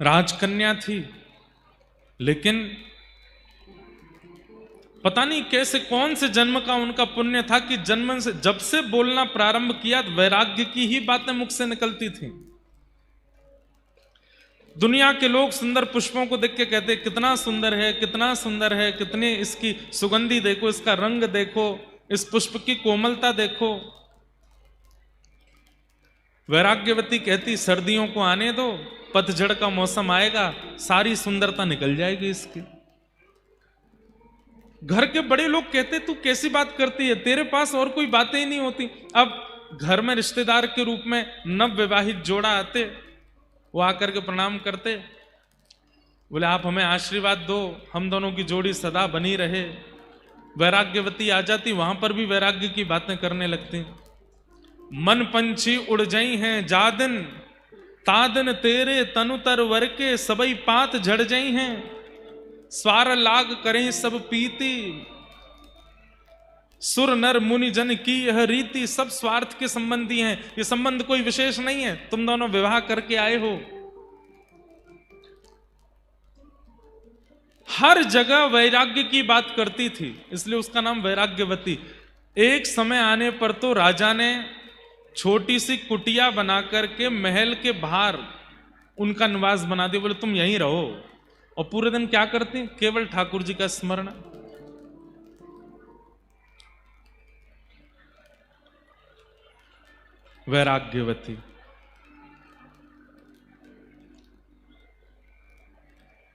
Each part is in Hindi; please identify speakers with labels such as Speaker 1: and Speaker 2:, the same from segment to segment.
Speaker 1: राजकन्या थी, लेकिन पता नहीं कैसे कौन से जन्म का उनका पुण्य था कि जन्म से जब से बोलना प्रारंभ किया वैराग्य की ही बातें मुख से निकलती थी। दुनिया के लोग सुंदर पुष्पों को देख के कहते कितना सुंदर है, कितना सुंदर है, कितनी इसकी सुगंधी देखो, इसका रंग देखो, इस पुष्प की कोमलता देखो। वैराग्यवती कहती सर्दियों को आने दो, पतझड़ का मौसम आएगा, सारी सुंदरता निकल जाएगी इसकी। घर के बड़े लोग कहते तू कैसी बात करती है, तेरे पास और कोई बातें ही नहीं होती। अब घर में रिश्तेदार के रूप में नव विवाहित जोड़ा आते, वो आकर के प्रणाम करते, बोले आप हमें आशीर्वाद दो, हम दोनों की जोड़ी सदा बनी रहे। वैराग्यवती आ जाती, वहां पर भी वैराग्य की बातें करने लगती। मन पंछी उड़ जाई हैं जादिन, तादिन तेरे तनु तर वर के, सबई पात झड़ जाई हैं, स्वार लाग करें सब पीती, सुर नर मुनि जन की यह रीति। सब स्वार्थ के संबंधी हैं, ये संबंध कोई विशेष नहीं है, तुम दोनों विवाह करके आए हो। हर जगह वैराग्य की बात करती थी, इसलिए उसका नाम वैराग्यवती। एक समय आने पर तो राजा ने छोटी सी कुटिया बना करके महल के बाहर उनका निवास बना दिया, बोले तुम यहीं रहो। और पूरे दिन क्या करती, केवल ठाकुर जी का स्मरण। वैराग्यवती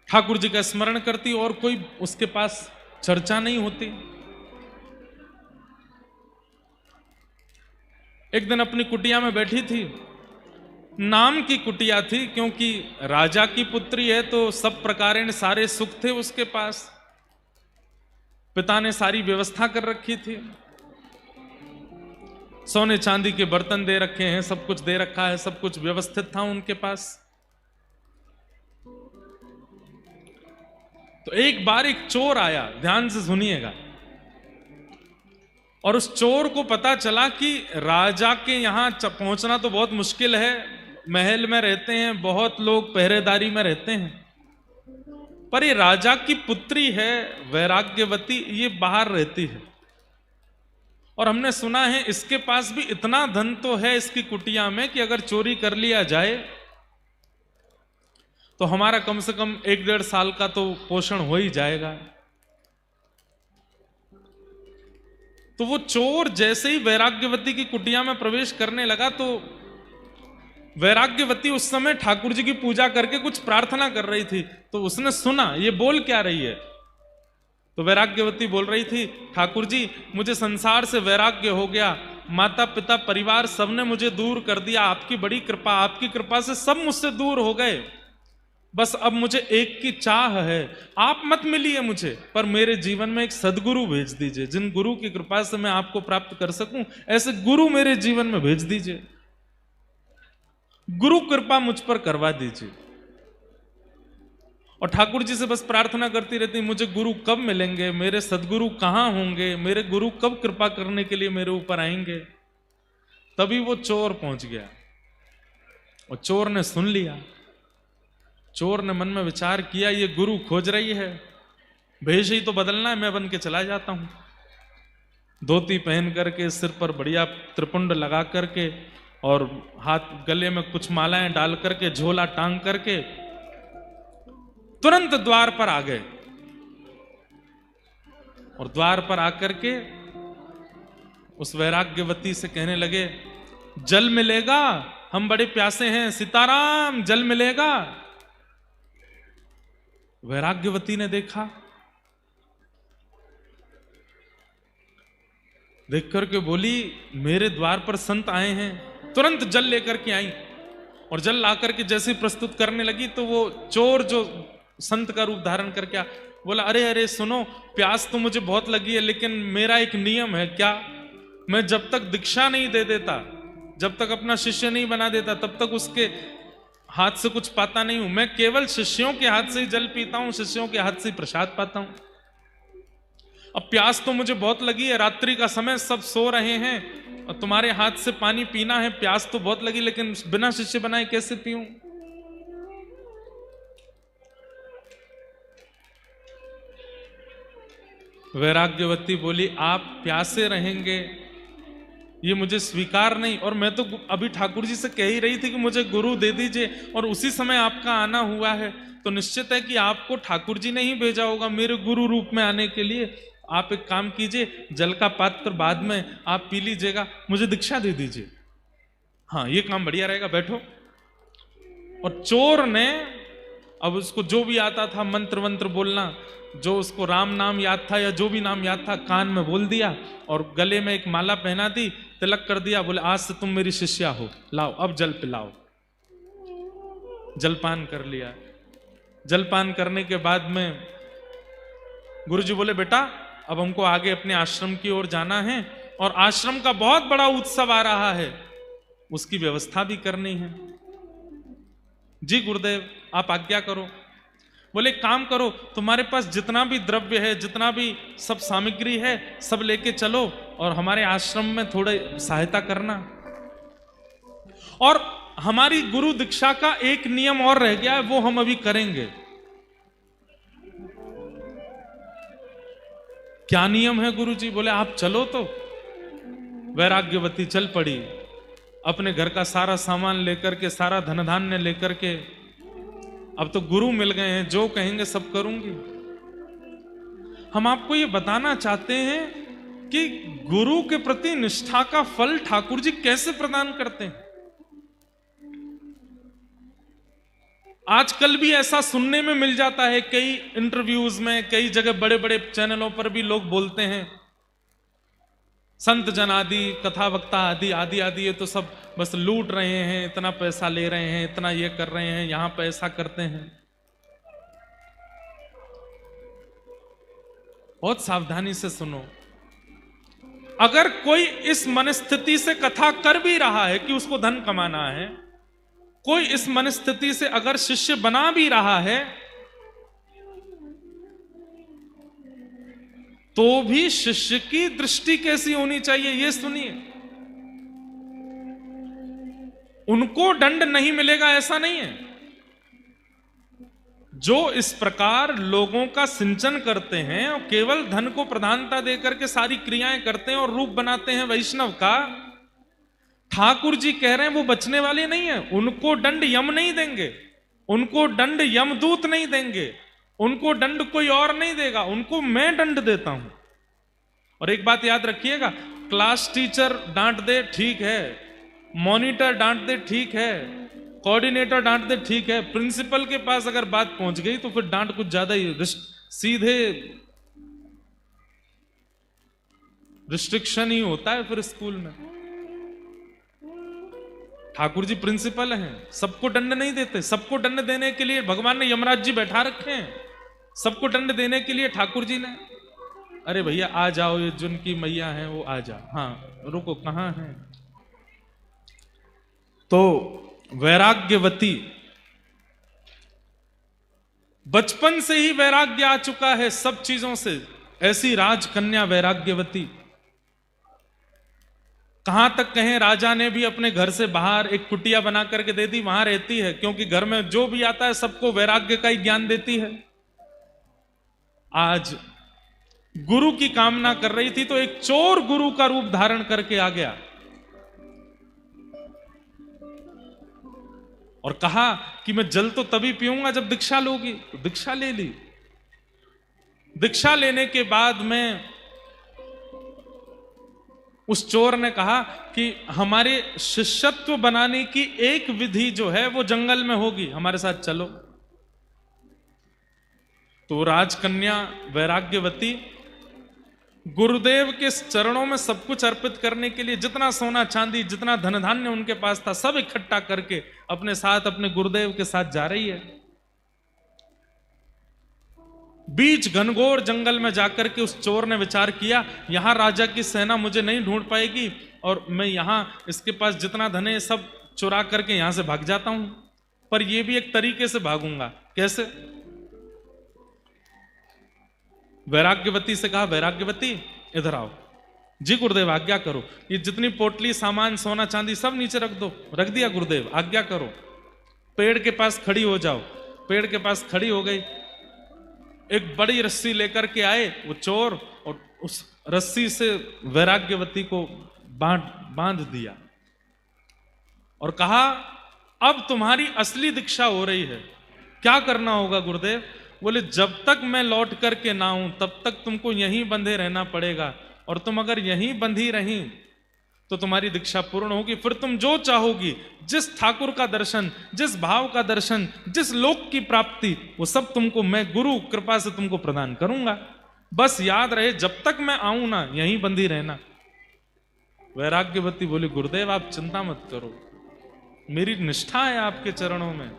Speaker 1: ठाकुर जी का स्मरण करती और कोई उसके पास चर्चा नहीं होती। एक दिन अपनी कुटिया में बैठी थी, नाम की कुटिया थी, क्योंकि राजा की पुत्री है तो सब प्रकारेण सारे सुख थे उसके पास, पिता ने सारी व्यवस्था कर रखी थी, सोने चांदी के बर्तन दे रखे हैं, सब कुछ दे रखा है, सब कुछ व्यवस्थित था उनके पास। तो एक बार एक चोर आया, ध्यान से सुनिएगा, और उस चोर को पता चला कि राजा के यहां पहुंचना तो बहुत मुश्किल है, महल में रहते हैं, बहुत लोग पहरेदारी में रहते हैं, पर ये राजा की पुत्री है वैराग्यवती, ये बाहर रहती है, और हमने सुना है इसके पास भी इतना धन तो है इसकी कुटिया में कि अगर चोरी कर लिया जाए तो हमारा कम से कम 1-1.5 साल का तो पोषण हो ही जाएगा। तो वो चोर जैसे ही वैराग्यवती की कुटिया में प्रवेश करने लगा तो वैराग्यवती उस समय ठाकुर जी की पूजा करके कुछ प्रार्थना कर रही थी, तो उसने सुना ये बोल क्या रही है। तो वैराग्यवती बोल रही थी, ठाकुर जी मुझे संसार से वैराग्य हो गया, माता पिता परिवार सबने मुझे दूर कर दिया, आपकी बड़ी कृपा, आपकी कृपा से सब मुझसे दूर हो गए, बस अब मुझे एक की चाह है, आप मत मिलिए मुझे, पर मेरे जीवन में एक सदगुरु भेज दीजिए, जिन गुरु की कृपा से मैं आपको प्राप्त कर सकूं, ऐसे गुरु मेरे जीवन में भेज दीजिए, गुरु कृपा मुझ पर करवा दीजिए। और ठाकुर जी से बस प्रार्थना करती रहती, मुझे गुरु कब मिलेंगे, मेरे सदगुरु कहां होंगे, मेरे गुरु कब कृपा करने के लिए मेरे ऊपर आएंगे। तभी वो चोर पहुंच गया और चोर ने सुन लिया। चोर ने मन में विचार किया, ये गुरु खोज रही है, भेष ही तो बदलना है, मैं बन के चला जाता हूं। धोती पहन करके, सिर पर बढ़िया त्रिपुंड लगा करके और हाथ गले में कुछ मालाएं डाल करके, झोला टांग करके तुरंत द्वार पर आ गए। और द्वार पर आकर के उस वैराग्यवती से कहने लगे, जल मिलेगा, हम बड़े प्यासे हैं, सीताराम जल मिलेगा। वैराग्यवती ने देखा, देख करके बोली, मेरे द्वार पर संत आए हैं। तुरंत जल लेकर के आई और जल ला करके जैसे प्रस्तुत करने लगी तो वो चोर जो संत का रूप धारण करके बोला, अरे अरे सुनो, प्यास तो मुझे बहुत लगी है, लेकिन मेरा एक नियम है, क्या, मैं जब तक दीक्षा नहीं दे देता, जब तक अपना शिष्य नहीं बना देता, तब तक उसके हाथ से कुछ पाता नहीं हूं। मैं केवल शिष्यों के हाथ से ही जल पीता हूं, शिष्यों के हाथ से ही प्रसाद पाता हूं। अब प्यास तो मुझे बहुत लगी है, रात्रि का समय, सब सो रहे हैं और तुम्हारे हाथ से पानी पीना है, प्यास तो बहुत लगी, लेकिन बिना शिष्य बनाए कैसे पीऊं। वैराग्यवती बोली, आप प्यासे रहेंगे ये मुझे स्वीकार नहीं, और मैं तो अभी ठाकुर जी से कह ही रही थी कि मुझे गुरु दे दीजिए, और उसी समय आपका आना हुआ है, तो निश्चित है कि आपको ठाकुर जी ने ही भेजा होगा मेरे गुरु रूप में आने के लिए। आप एक काम कीजिए, जल का पात्र बाद में आप पी लीजिएगा, मुझे दीक्षा दे दीजिए। हाँ, ये काम बढ़िया रहेगा, बैठो। और चोर ने अब उसको जो भी आता था मंत्र वंत्र बोलना, जो उसको राम नाम याद था या जो भी नाम याद था, कान में बोल दिया और गले में एक माला पहना दी, तिलक कर दिया, बोले आज से तुम मेरी शिष्या हो, लाओ अब जल पिलाओ। जलपान कर लिया। जलपान करने के बाद में गुरुजी बोले, बेटा अब हमको आगे अपने आश्रम की ओर जाना है, और आश्रम का बहुत बड़ा उत्सव आ रहा है, उसकी व्यवस्था भी करनी है। जी गुरुदेव आप आज्ञा करो। बोले काम करो, तुम्हारे पास जितना भी द्रव्य है, जितना भी सब सामग्री है, सब लेके चलो और हमारे आश्रम में थोड़े सहायता करना। और हमारी गुरु दीक्षा का एक नियम और रह गया है, वो हम अभी करेंगे। क्या नियम है गुरुजी? बोले आप चलो। तो वैराग्यवती चल पड़ी, अपने घर का सारा सामान लेकर के, सारा धन धान्य लेकर के। अब तो गुरु मिल गए हैं, जो कहेंगे सब करूंगी। हम आपको ये बताना चाहते हैं कि गुरु के प्रति निष्ठा का फल ठाकुर जी कैसे प्रदान करते हैं। आजकल भी ऐसा सुनने में मिल जाता है, कई इंटरव्यूज में, कई जगह बड़े बड़े चैनलों पर भी लोग बोलते हैं, संत जन आदि, कथा वक्ता आदि आदि आदि ये तो सब बस लूट रहे हैं, इतना पैसा ले रहे हैं, इतना ये कर रहे हैं, यहां पे ऐसा करते हैं। बहुत सावधानी से सुनो। अगर कोई इस मनस्थिति से कथा कर भी रहा है कि उसको धन कमाना है, कोई इस मनस्थिति से अगर शिष्य बना भी रहा है, तो भी शिष्य की दृष्टि कैसी होनी चाहिए ये सुनिए। उनको दंड नहीं मिलेगा ऐसा नहीं है। जो इस प्रकार लोगों का सिंचन करते हैं और केवल धन को प्रधानता देकर के सारी क्रियाएं करते हैं और रूप बनाते हैं वैष्णव का, ठाकुर जी कह रहे हैं वो बचने वाले नहीं है। उनको दंड यम नहीं देंगे, उनको दंड यमदूत नहीं देंगे, उनको दंड कोई और नहीं देगा, उनको मैं दंड देता हूं। और एक बात याद रखिएगा, क्लास टीचर डांट दे ठीक है, मॉनिटर डांट दे ठीक है, कोऑर्डिनेटर डांट दे ठीक है, प्रिंसिपल के पास अगर बात पहुंच गई तो फिर डांट कुछ ज्यादा ही सीधे रिस्ट्रिक्शन ही होता है फिर स्कूल में। ठाकुर जी प्रिंसिपल हैं, सबको दंड नहीं देते। सबको दंड देने के लिए भगवान ने यमराज जी बैठा रखे हैं, सबको दंड देने के लिए ठाकुर जी ने, अरे भैया आ जाओ, ये जिनकी मैया है वो आ जाओ, हाँ रुको कहां है। तो वैराग्यवती बचपन से ही वैराग्य आ चुका है सब चीजों से, ऐसी राजकन्या वैराग्यवती। कहां तक कहें, राजा ने भी अपने घर से बाहर एक कुटिया बना करके दे दी, वहां रहती है, क्योंकि घर में जो भी आता है सबको वैराग्य का ही ज्ञान देती है। आज गुरु की कामना कर रही थी तो एक चोर गुरु का रूप धारण करके आ गया और कहा कि मैं जल तो तभी पीऊंगा जब दीक्षा लोगी। तो दीक्षा ले ली। दीक्षा लेने के बाद में उस चोर ने कहा कि हमारे शिष्यत्व बनाने की एक विधि जो है वो जंगल में होगी, हमारे साथ चलो। तो राजकन्या वैराग्यवती गुरुदेव के चरणों में सब कुछ अर्पित करने के लिए जितना सोना चांदी, जितना धन धान्य उनके पास था, सब इकट्ठा करके अपने साथ अपने गुरुदेव के साथ जा रही है। बीच घनघोर जंगल में जाकर के उस चोर ने विचार किया, यहां राजा की सेना मुझे नहीं ढूंढ पाएगी और मैं यहां इसके पास जितना धन है सब चुरा करके यहां से भाग जाता हूं। पर यह भी एक तरीके से भागूंगा। कैसे? वैराग्यवती से कहा, वैराग्यवती इधर आओ। जी गुरुदेव आज्ञा करो। ये जितनी पोटली सामान सोना चांदी सब नीचे रख दो। रख दिया गुरुदेव, आज्ञा करो। पेड़ के पास खड़ी हो जाओ। पेड़ के पास खड़ी हो गई। एक बड़ी रस्सी लेकर के आए वो चोर और उस रस्सी से वैराग्यवती को बांध दिया और कहा, अब तुम्हारी असली दीक्षा हो रही है, क्या करना होगा गुरुदेव? बोले, जब तक मैं लौट करके ना आऊं तब तक तुमको यहीं बंधे रहना पड़ेगा, और तुम अगर यहीं बंधी रही तो तुम्हारी दीक्षा पूर्ण होगी। फिर तुम जो चाहोगी, जिस ठाकुर का दर्शन, जिस भाव का दर्शन, जिस लोक की प्राप्ति, वो सब तुमको मैं गुरु कृपा से तुमको प्रदान करूंगा। बस याद रहे, जब तक मैं आऊं ना, यहीं बंधी रहना। वैराग्यवती बोली, गुरुदेव आप चिंता मत करो, मेरी निष्ठा है आपके चरणों में।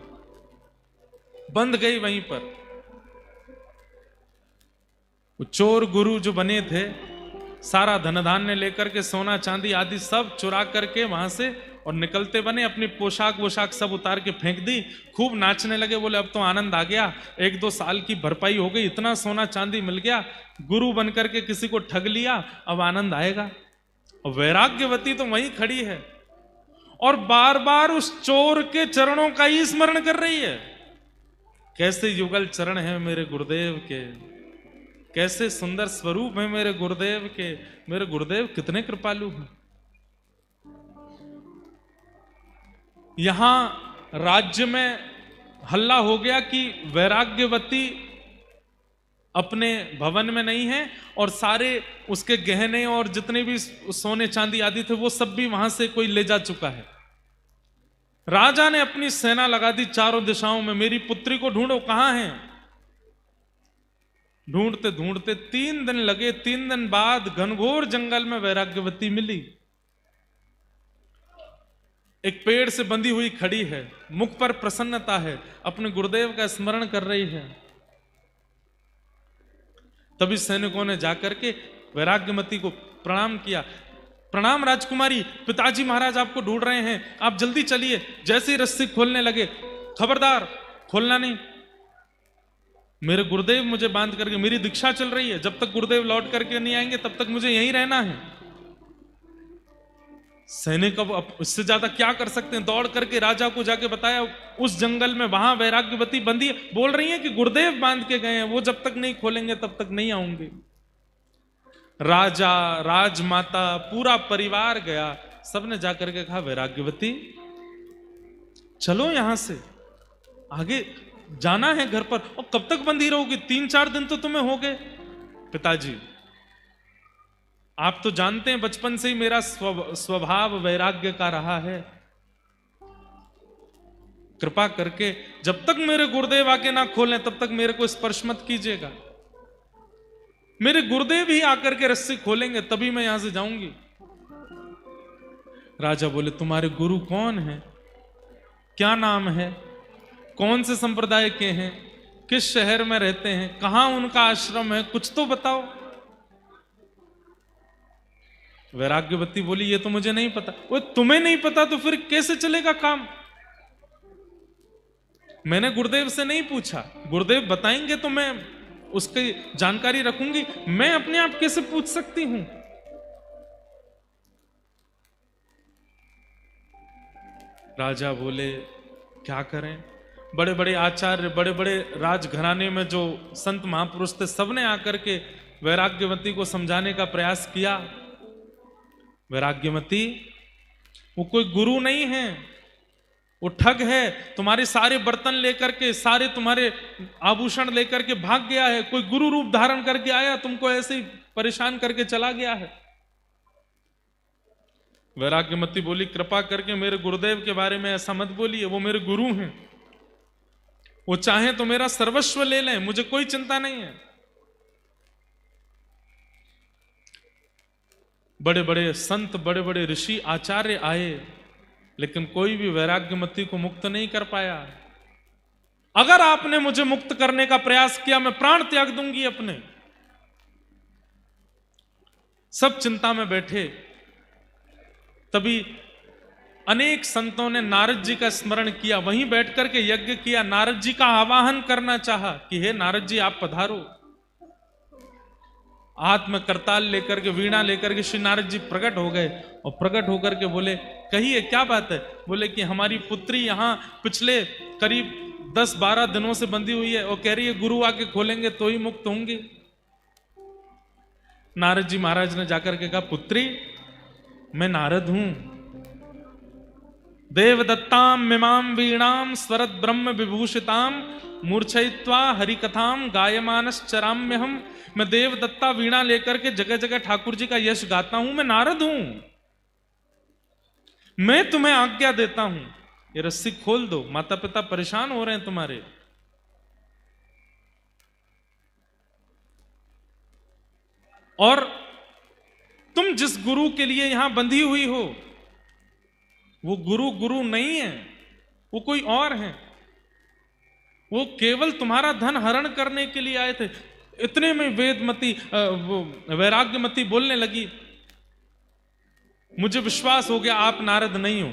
Speaker 1: बंध गई वहीं पर। वो चोर गुरु जो बने थे, सारा धन धान्य लेकर के, सोना चांदी आदि सब चुरा करके वहां से और निकलते बने। अपनी पोशाक वोशाक सब उतार के फेंक दी, खूब नाचने लगे। बोले, अब तो आनंद आ गया, 1-2 साल की भरपाई हो गई, इतना सोना चांदी मिल गया, गुरु बन करके किसी को ठग लिया, अब आनंद आएगा। और वैराग्यवती तो वहीं खड़ी है और बार बार उस चोर के चरणों का ही स्मरण कर रही है। कैसे युगल चरण है मेरे गुरुदेव के, कैसे सुंदर स्वरूप है मेरे गुरुदेव के, मेरे गुरुदेव कितने कृपालु हैं। यहां राज्य में हल्ला हो गया कि वैराग्यवती अपने भवन में नहीं है और सारे उसके गहने और जितने भी सोने चांदी आदि थे वो सब भी वहां से कोई ले जा चुका है। राजा ने अपनी सेना लगा दी चारों दिशाओं में, मेरी पुत्री को ढूंढो, कहां है। ढूंढते ढूंढते 3 दिन लगे। 3 दिन बाद घनघोर जंगल में वैराग्यवती मिली। एक पेड़ से बंधी हुई खड़ी है, मुख पर प्रसन्नता है, अपने गुरुदेव का स्मरण कर रही है। तभी सैनिकों ने जाकर के वैराग्यवती को प्रणाम किया। प्रणाम राजकुमारी, पिताजी महाराज आपको ढूंढ रहे हैं, आप जल्दी चलिए। जैसे ही रस्सी खोलने लगे, खबरदार खोलना नहीं, मेरे गुरुदेव मुझे बांध करके, मेरी दीक्षा चल रही है, जब तक गुरुदेव लौट करके नहीं आएंगे तब तक मुझे यहीं रहना है। सैनिक अब इससे ज्यादा क्या कर सकते हैं, दौड़ करके राजा को जाके बताया, उस जंगल में वहां वैराग्यवती बंदी है, बोल रही है कि गुरुदेव बांध के गए हैं, वो जब तक नहीं खोलेंगे तब तक नहीं आऊंगी। राजा, राजमाता, पूरा परिवार गया, सबने जाकर के कहा, वैराग्यवती चलो यहां से आगे जाना है घर पर। और कब तक बंधी रहोगी, 3-4 दिन तो तुम्हें हो गए। पिताजी आप तो जानते हैं बचपन से ही मेरा स्वभाव वैराग्य का रहा है, कृपा करके जब तक मेरे गुरुदेव आके ना खोलें तब तक मेरे को स्पर्श मत कीजिएगा। मेरे गुरुदेव ही आकर के रस्सी खोलेंगे तभी मैं यहां से जाऊंगी। राजा बोले, तुम्हारे गुरु कौन है, क्या नाम है, कौन से संप्रदाय के हैं, किस शहर में रहते हैं, कहां उनका आश्रम है, कुछ तो बताओ। वैराग्यवती बोली, ये तो मुझे नहीं पता। वो तुम्हें नहीं पता तो फिर कैसे चलेगा काम? मैंने गुरुदेव से नहीं पूछा, गुरुदेव बताएंगे तो मैं उसकी जानकारी रखूंगी, मैं अपने आप कैसे पूछ सकती हूं? राजा बोले, क्या करें, बड़े बड़े आचार्य, बड़े बड़े राजघराने में जो संत महापुरुष थे, सबने आकर के वैराग्यवती को समझाने का प्रयास किया। वैराग्यवती वो कोई गुरु नहीं है, वो ठग है, तुम्हारे सारे बर्तन लेकर के, सारे तुम्हारे आभूषण लेकर के भाग गया है, कोई गुरु रूप धारण करके आया, तुमको ऐसे ही परेशान करके चला गया है। वैराग्यवती बोली, कृपा करके मेरे गुरुदेव के बारे में ऐसा मत बोलिए, वो मेरे गुरु हैं, वो चाहे तो मेरा सर्वस्व ले लें, मुझे कोई चिंता नहीं है। बड़े बड़े संत, बड़े बड़े ऋषि आचार्य आए, लेकिन कोई भी वैराग्यवती को मुक्त नहीं कर पाया। अगर आपने मुझे मुक्त करने का प्रयास किया, मैं प्राण त्याग दूंगी अपने। सब चिंता में बैठे। तभी अनेक संतों ने नारद जी का स्मरण किया, वहीं बैठ करके यज्ञ किया, नारद जी का आवाहन करना चाहा कि हे नारद जी आप पधारो। हाथ में करताल लेकर के, वीणा लेकर के श्री नारद जी प्रकट हो गए और प्रकट होकर के बोले, कहिए क्या बात है। बोले कि हमारी पुत्री यहाँ पिछले करीब 10-12 दिनों से बंधी हुई है और कह रही है गुरु आके खोलेंगे तो ही मुक्त होंगी। नारद जी महाराज ने जाकर के कहा, पुत्री मैं नारद हूं, देवदत्ताम मिमाम वीणाम स्वरत ब्रह्म विभूषिताम मूर्छयित्वा हरिकथाम गायमानश्चराम्य हम। मैं देवदत्ता वीणा लेकर के जगह जगह ठाकुर जी का यश गाता हूं, मैं नारद हूं। मैं तुम्हें आज्ञा देता हूं, ये रस्सी खोल दो, माता पिता परेशान हो रहे हैं तुम्हारे। और तुम जिस गुरु के लिए यहां बंधी हुई हो, वो गुरु गुरु नहीं है, वो कोई और है। वो केवल तुम्हारा धन हरण करने के लिए आए थे। इतने में वेदमती वो वैराग्यमती बोलने लगी, मुझे विश्वास हो गया आप नारद नहीं हो।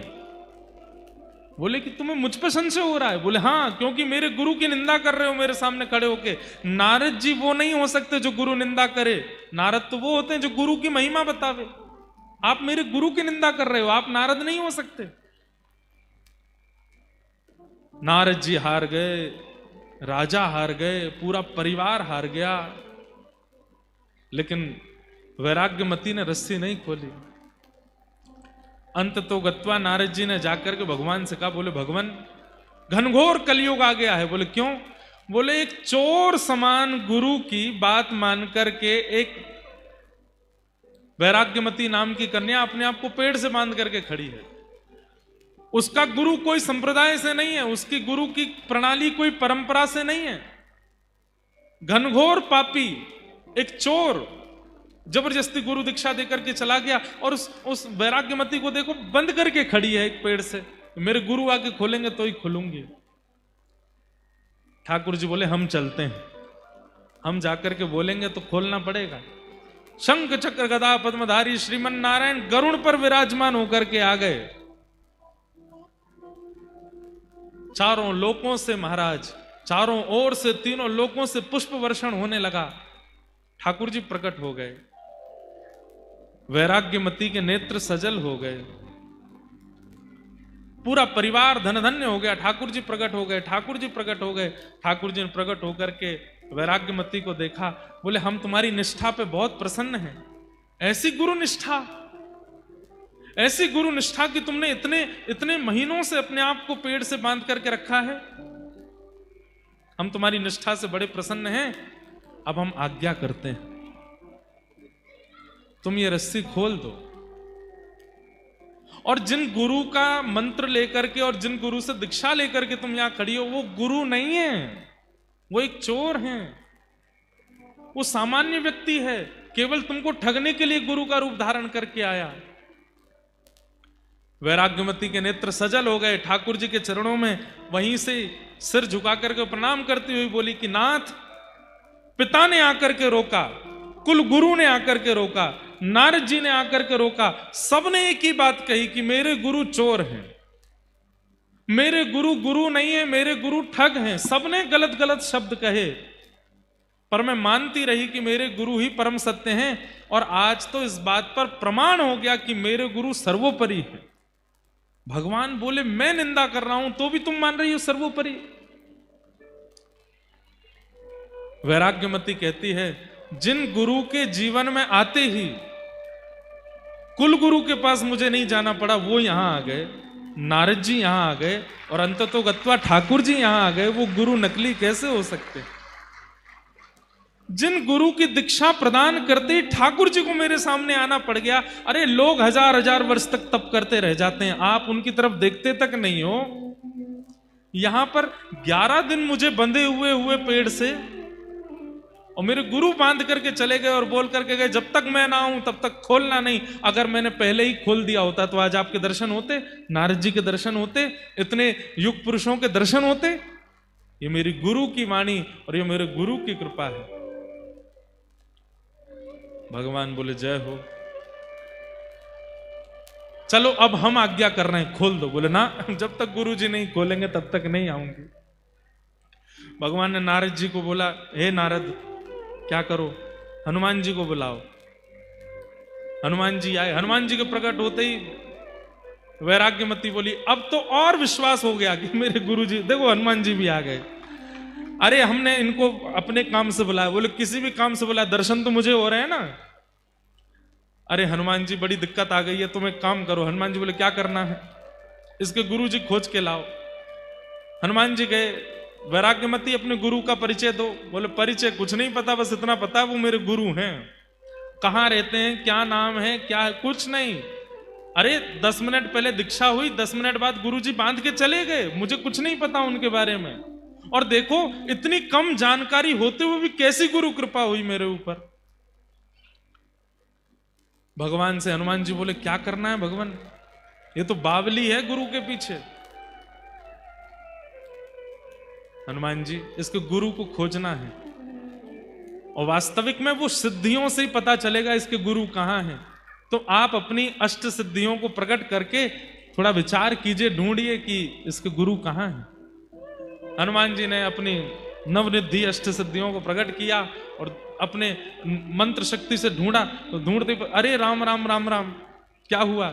Speaker 1: बोले कि तुम्हें मुझ पर संशय हो रहा है? बोले हाँ, क्योंकि मेरे गुरु की निंदा कर रहे हो मेरे सामने खड़े होके। नारद जी वो नहीं हो सकते जो गुरु निंदा करे, नारद तो वो होते हैं जो गुरु की महिमा बतावे। आप मेरे गुरु की निंदा कर रहे हो, आप नारद नहीं हो सकते। नारद जी हार गए, राजा हार गए, पूरा परिवार हार गया, लेकिन वैराग्यमती ने रस्सी नहीं खोली। अंत तो गत्वा नारद जी ने जाकर के भगवान से कहा, बोले भगवान घनघोर कलयुग आ गया है। बोले क्यों? बोले एक चोर समान गुरु की बात मान करके एक वैराग्यमती नाम की कन्या अपने आप को पेड़ से बांध करके खड़ी है। उसका गुरु कोई संप्रदाय से नहीं है, उसकी गुरु की प्रणाली कोई परंपरा से नहीं है। घनघोर पापी एक चोर जबरदस्ती गुरु दीक्षा देकर के चला गया, और उस वैराग्यमती को देखो बंद करके खड़ी है एक पेड़ से। मेरे गुरु आके खोलेंगे तो ही खुलूंगी। ठाकुर जी बोले हम चलते हैं, हम जाकर के बोलेंगे तो खोलना पड़ेगा। शंख चक्र गदा पद्मधारी श्रीमन नारायण गरुड़ पर विराजमान होकर के आ गए। चारों लोकों से महाराज, चारों ओर से, तीनों लोकों से पुष्प वर्षण होने लगा। ठाकुर जी प्रकट हो गए, वैराग्यमती के नेत्र सजल हो गए, पूरा परिवार धन धन्य हो गया। ठाकुर जी प्रकट हो गए, ठाकुर जी प्रकट हो गए। ठाकुर जी ने प्रकट होकर के वैराग्यमती को देखा, बोले हम तुम्हारी निष्ठा पे बहुत प्रसन्न हैं। ऐसी गुरु निष्ठा, ऐसी गुरु निष्ठा कि तुमने इतने इतने महीनों से अपने आप को पेड़ से बांध करके रखा है। हम तुम्हारी निष्ठा से बड़े प्रसन्न हैं। अब हम आज्ञा करते हैं, तुम ये रस्सी खोल दो। और जिन गुरु का मंत्र लेकर के और जिन गुरु से दीक्षा लेकर के तुम यहां खड़ी हो, वो गुरु नहीं है, वो एक चोर है, वो सामान्य व्यक्ति है, केवल तुमको ठगने के लिए गुरु का रूप धारण करके आया। वैराग्यमती के नेत्र सजल हो गए, ठाकुर जी के चरणों में वहीं से सिर झुका करके प्रणाम करती हुई बोली कि नाथ, पिता ने आकर के रोका, कुल गुरु ने आकर के रोका, नारद जी ने आकर के रोका, सबने एक ही बात कही कि मेरे गुरु चोर हैं, मेरे गुरु गुरु नहीं है, मेरे गुरु ठग हैं। सबने गलत गलत शब्द कहे, पर मैं मानती रही कि मेरे गुरु ही परम सत्य हैं। और आज तो इस बात पर प्रमाण हो गया कि मेरे गुरु सर्वोपरि है। भगवान बोले मैं निंदा कर रहा हूं तो भी तुम मान रही हो सर्वोपरि। वैराग्यमती कहती है, जिन गुरु के जीवन में आते ही कुल गुरु के पास मुझे नहीं जाना पड़ा, वो यहां आ गए, नारद जी यहां आ गए, और अंततो गत्वा ठाकुर जी यहां आ गए। वो गुरु नकली कैसे हो सकते? जिन गुरु की दीक्षा प्रदान करते ही ठाकुर जी को मेरे सामने आना पड़ गया। अरे लोग हजार हजार वर्ष तक तप करते रह जाते हैं, आप उनकी तरफ देखते तक नहीं हो। यहां पर 11 दिन मुझे बंधे हुए पेड़ से, और मेरे गुरु बांध करके चले गए और बोल करके गए जब तक मैं ना आऊं तब तक खोलना नहीं। अगर मैंने पहले ही खोल दिया होता तो आज आपके दर्शन होते, नारद जी के दर्शन होते, इतने युग पुरुषों के दर्शन होते। ये मेरी गुरु की वाणी और ये मेरे गुरु की कृपा है। भगवान बोले जय हो, चलो अब हम आज्ञा कर रहे हैं, खोल दो। बोले ना, जब तक गुरु जी नहीं खोलेंगे तब तक नहीं आऊंगी। भगवान ने नारद जी को बोला, हे नारद क्या करो, हनुमान जी को बुलाओ। हनुमान जी आए, हनुमान जी के प्रकट होते ही वैराग्यमती बोली अब तो और विश्वास हो गया कि मेरे गुरु जी, देखो हनुमान जी भी आ गए। अरे हमने इनको अपने काम से बुलाया। बोले किसी भी काम से बुलाया, दर्शन तो मुझे हो रहे हैं ना, अरे हनुमान जी बड़ी दिक्कत आ गई है, तुम एक काम करो। हनुमान जी बोले क्या करना है? इसके गुरु जी खोज के लाओ। हनुमान जी गए, वैराग्यमती अपने गुरु का परिचय दो। बोले परिचय कुछ नहीं पता, बस इतना पता वो मेरे गुरु हैं। कहाँ रहते हैं, क्या नाम है, क्या है, कुछ नहीं। अरे 10 मिनट पहले दीक्षा हुई, 10 मिनट बाद गुरुजी बांध के चले गए, मुझे कुछ नहीं पता उनके बारे में। और देखो इतनी कम जानकारी होते हुए भी कैसी गुरु कृपा हुई मेरे ऊपर। भगवान से हनुमान जी बोले क्या करना है भगवान, ये तो बावली है गुरु के पीछे। हनुमान जी इसके गुरु को खोजना है, और वास्तविक में वो सिद्धियों से ही पता चलेगा इसके गुरु कहां हैं। तो आप अपनी अष्ट सिद्धियों को प्रकट करके थोड़ा विचार कीजिए, ढूंढिए कि इसके गुरु कहां हैं। हनुमान जी ने अपनी नवनिधि अष्ट सिद्धियों को प्रकट किया और अपने मंत्र शक्ति से ढूंढा। तो ढूंढते अरे राम राम राम राम, क्या हुआ?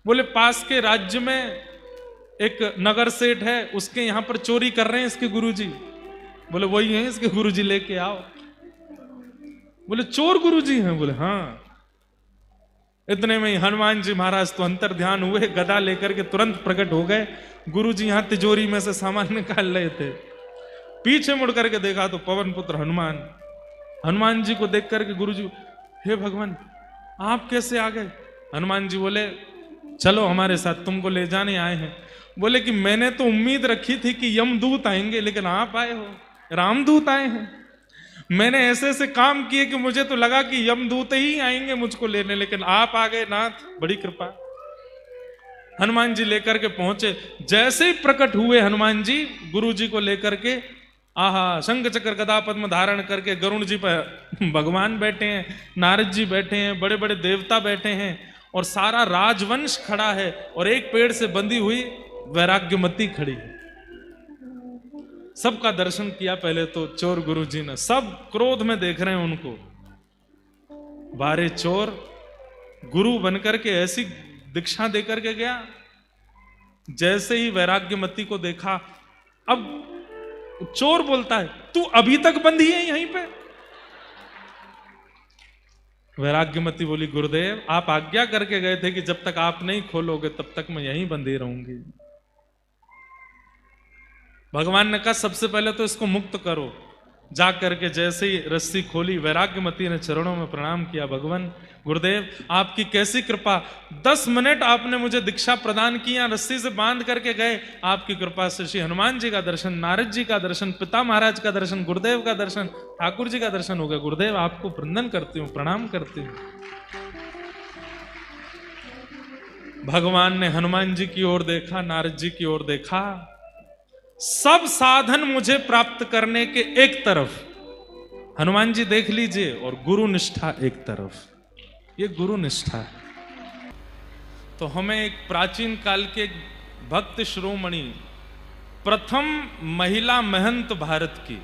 Speaker 1: बोले पास के राज्य में एक नगर सेठ है, उसके यहां पर चोरी कर रहे हैं इसके गुरुजी। बोले वही हैं इसके गुरुजी, लेके आओ। बोले चोर गुरुजी हैं? बोले हाँ। इतने में ही हनुमान जी महाराज तो अंतर ध्यान हुए, गदा लेकर के तुरंत प्रकट हो गए। गुरुजी यहां तिजोरी में से सामान निकाल रहे थे। पीछे मुड़ करके देखा तो पवन पुत्र हनुमान। हनुमान जी को देख करके गुरुजी, हे भगवान आप कैसे आ गए? हनुमान जी बोले चलो हमारे साथ, तुमको ले जाने आए हैं। बोले कि मैंने तो उम्मीद रखी थी कि यमदूत आएंगे, लेकिन आप आए हो, रामदूत आए हैं। मैंने ऐसे ऐसे काम किए कि मुझे तो लगा कि यमदूत ही आएंगे मुझको लेने, लेकिन आप आ गए नाथ, बड़ी कृपा। हनुमान जी लेकर के पहुंचे। जैसे ही प्रकट हुए हनुमान जी गुरु जी को लेकर के, आहा शंख चक्र गदा पद्म धारण करके गरुण जी पर भगवान बैठे हैं, नारद जी बैठे हैं, बड़े बड़े देवता बैठे हैं, और सारा राजवंश खड़ा है, और एक पेड़ से बंधी हुई वैराग्यमती खड़ी है। सबका दर्शन किया पहले तो चोर गुरु जी ने, सब क्रोध में देख रहे हैं उनको। बारे चोर, गुरु बनकर के ऐसी दीक्षा देकर के गया। जैसे ही वैराग्यमती को देखा, अब चोर बोलता है तू अभी तक बंधी है यहीं पे? वैराग्यमती बोली गुरुदेव आप आज्ञा करके गए थे कि जब तक आप नहीं खोलोगे तब तक मैं यहीं बंधी रहूंगी। भगवान ने कहा सबसे पहले तो इसको मुक्त करो। जा करके जैसे ही रस्सी खोली, वैराग्यमती ने चरणों में प्रणाम किया। भगवान गुरुदेव आपकी कैसी कृपा, 10 मिनट आपने मुझे दीक्षा प्रदान किया, रस्सी से बांध करके गए। आपकी कृपा से श्री हनुमान जी का दर्शन, नारद जी का दर्शन, पिता महाराज का दर्शन, गुरुदेव का दर्शन, ठाकुर जी का दर्शन हो गया। गुरुदेव आपको वंदन करती हूँ, प्रणाम करती हूँ। भगवान ने हनुमान जी की ओर देखा, नारद जी की ओर देखा। सब साधन मुझे प्राप्त करने के एक तरफ, हनुमान जी देख लीजिए, और गुरु निष्ठा एक तरफ। ये गुरु निष्ठा है। तो हमें एक प्राचीन काल के भक्त शिरोमणि, प्रथम महिला महंत भारत की,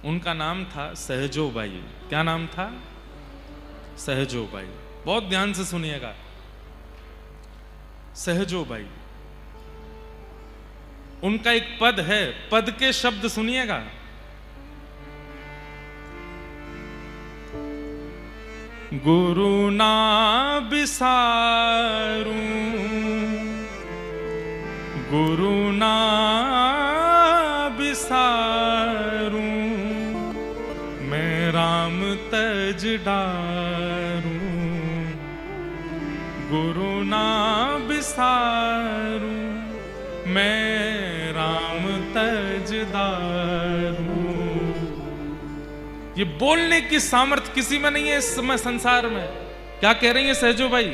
Speaker 1: उनका नाम था सहजोबाई। क्या नाम था? सहजोबाई। बहुत ध्यान से सुनिएगा। सहजोबाई, उनका एक पद है, पद के शब्द सुनिएगा। गुरु ना बिसारूं, गुरु ना बिसारूं, मैं राम तज डारूं। गुरु ना बिसारूं, मैं राम तजदारू। ये बोलने की सामर्थ्य किसी में नहीं है इस समय संसार में। क्या कह रही है सहजो भाई?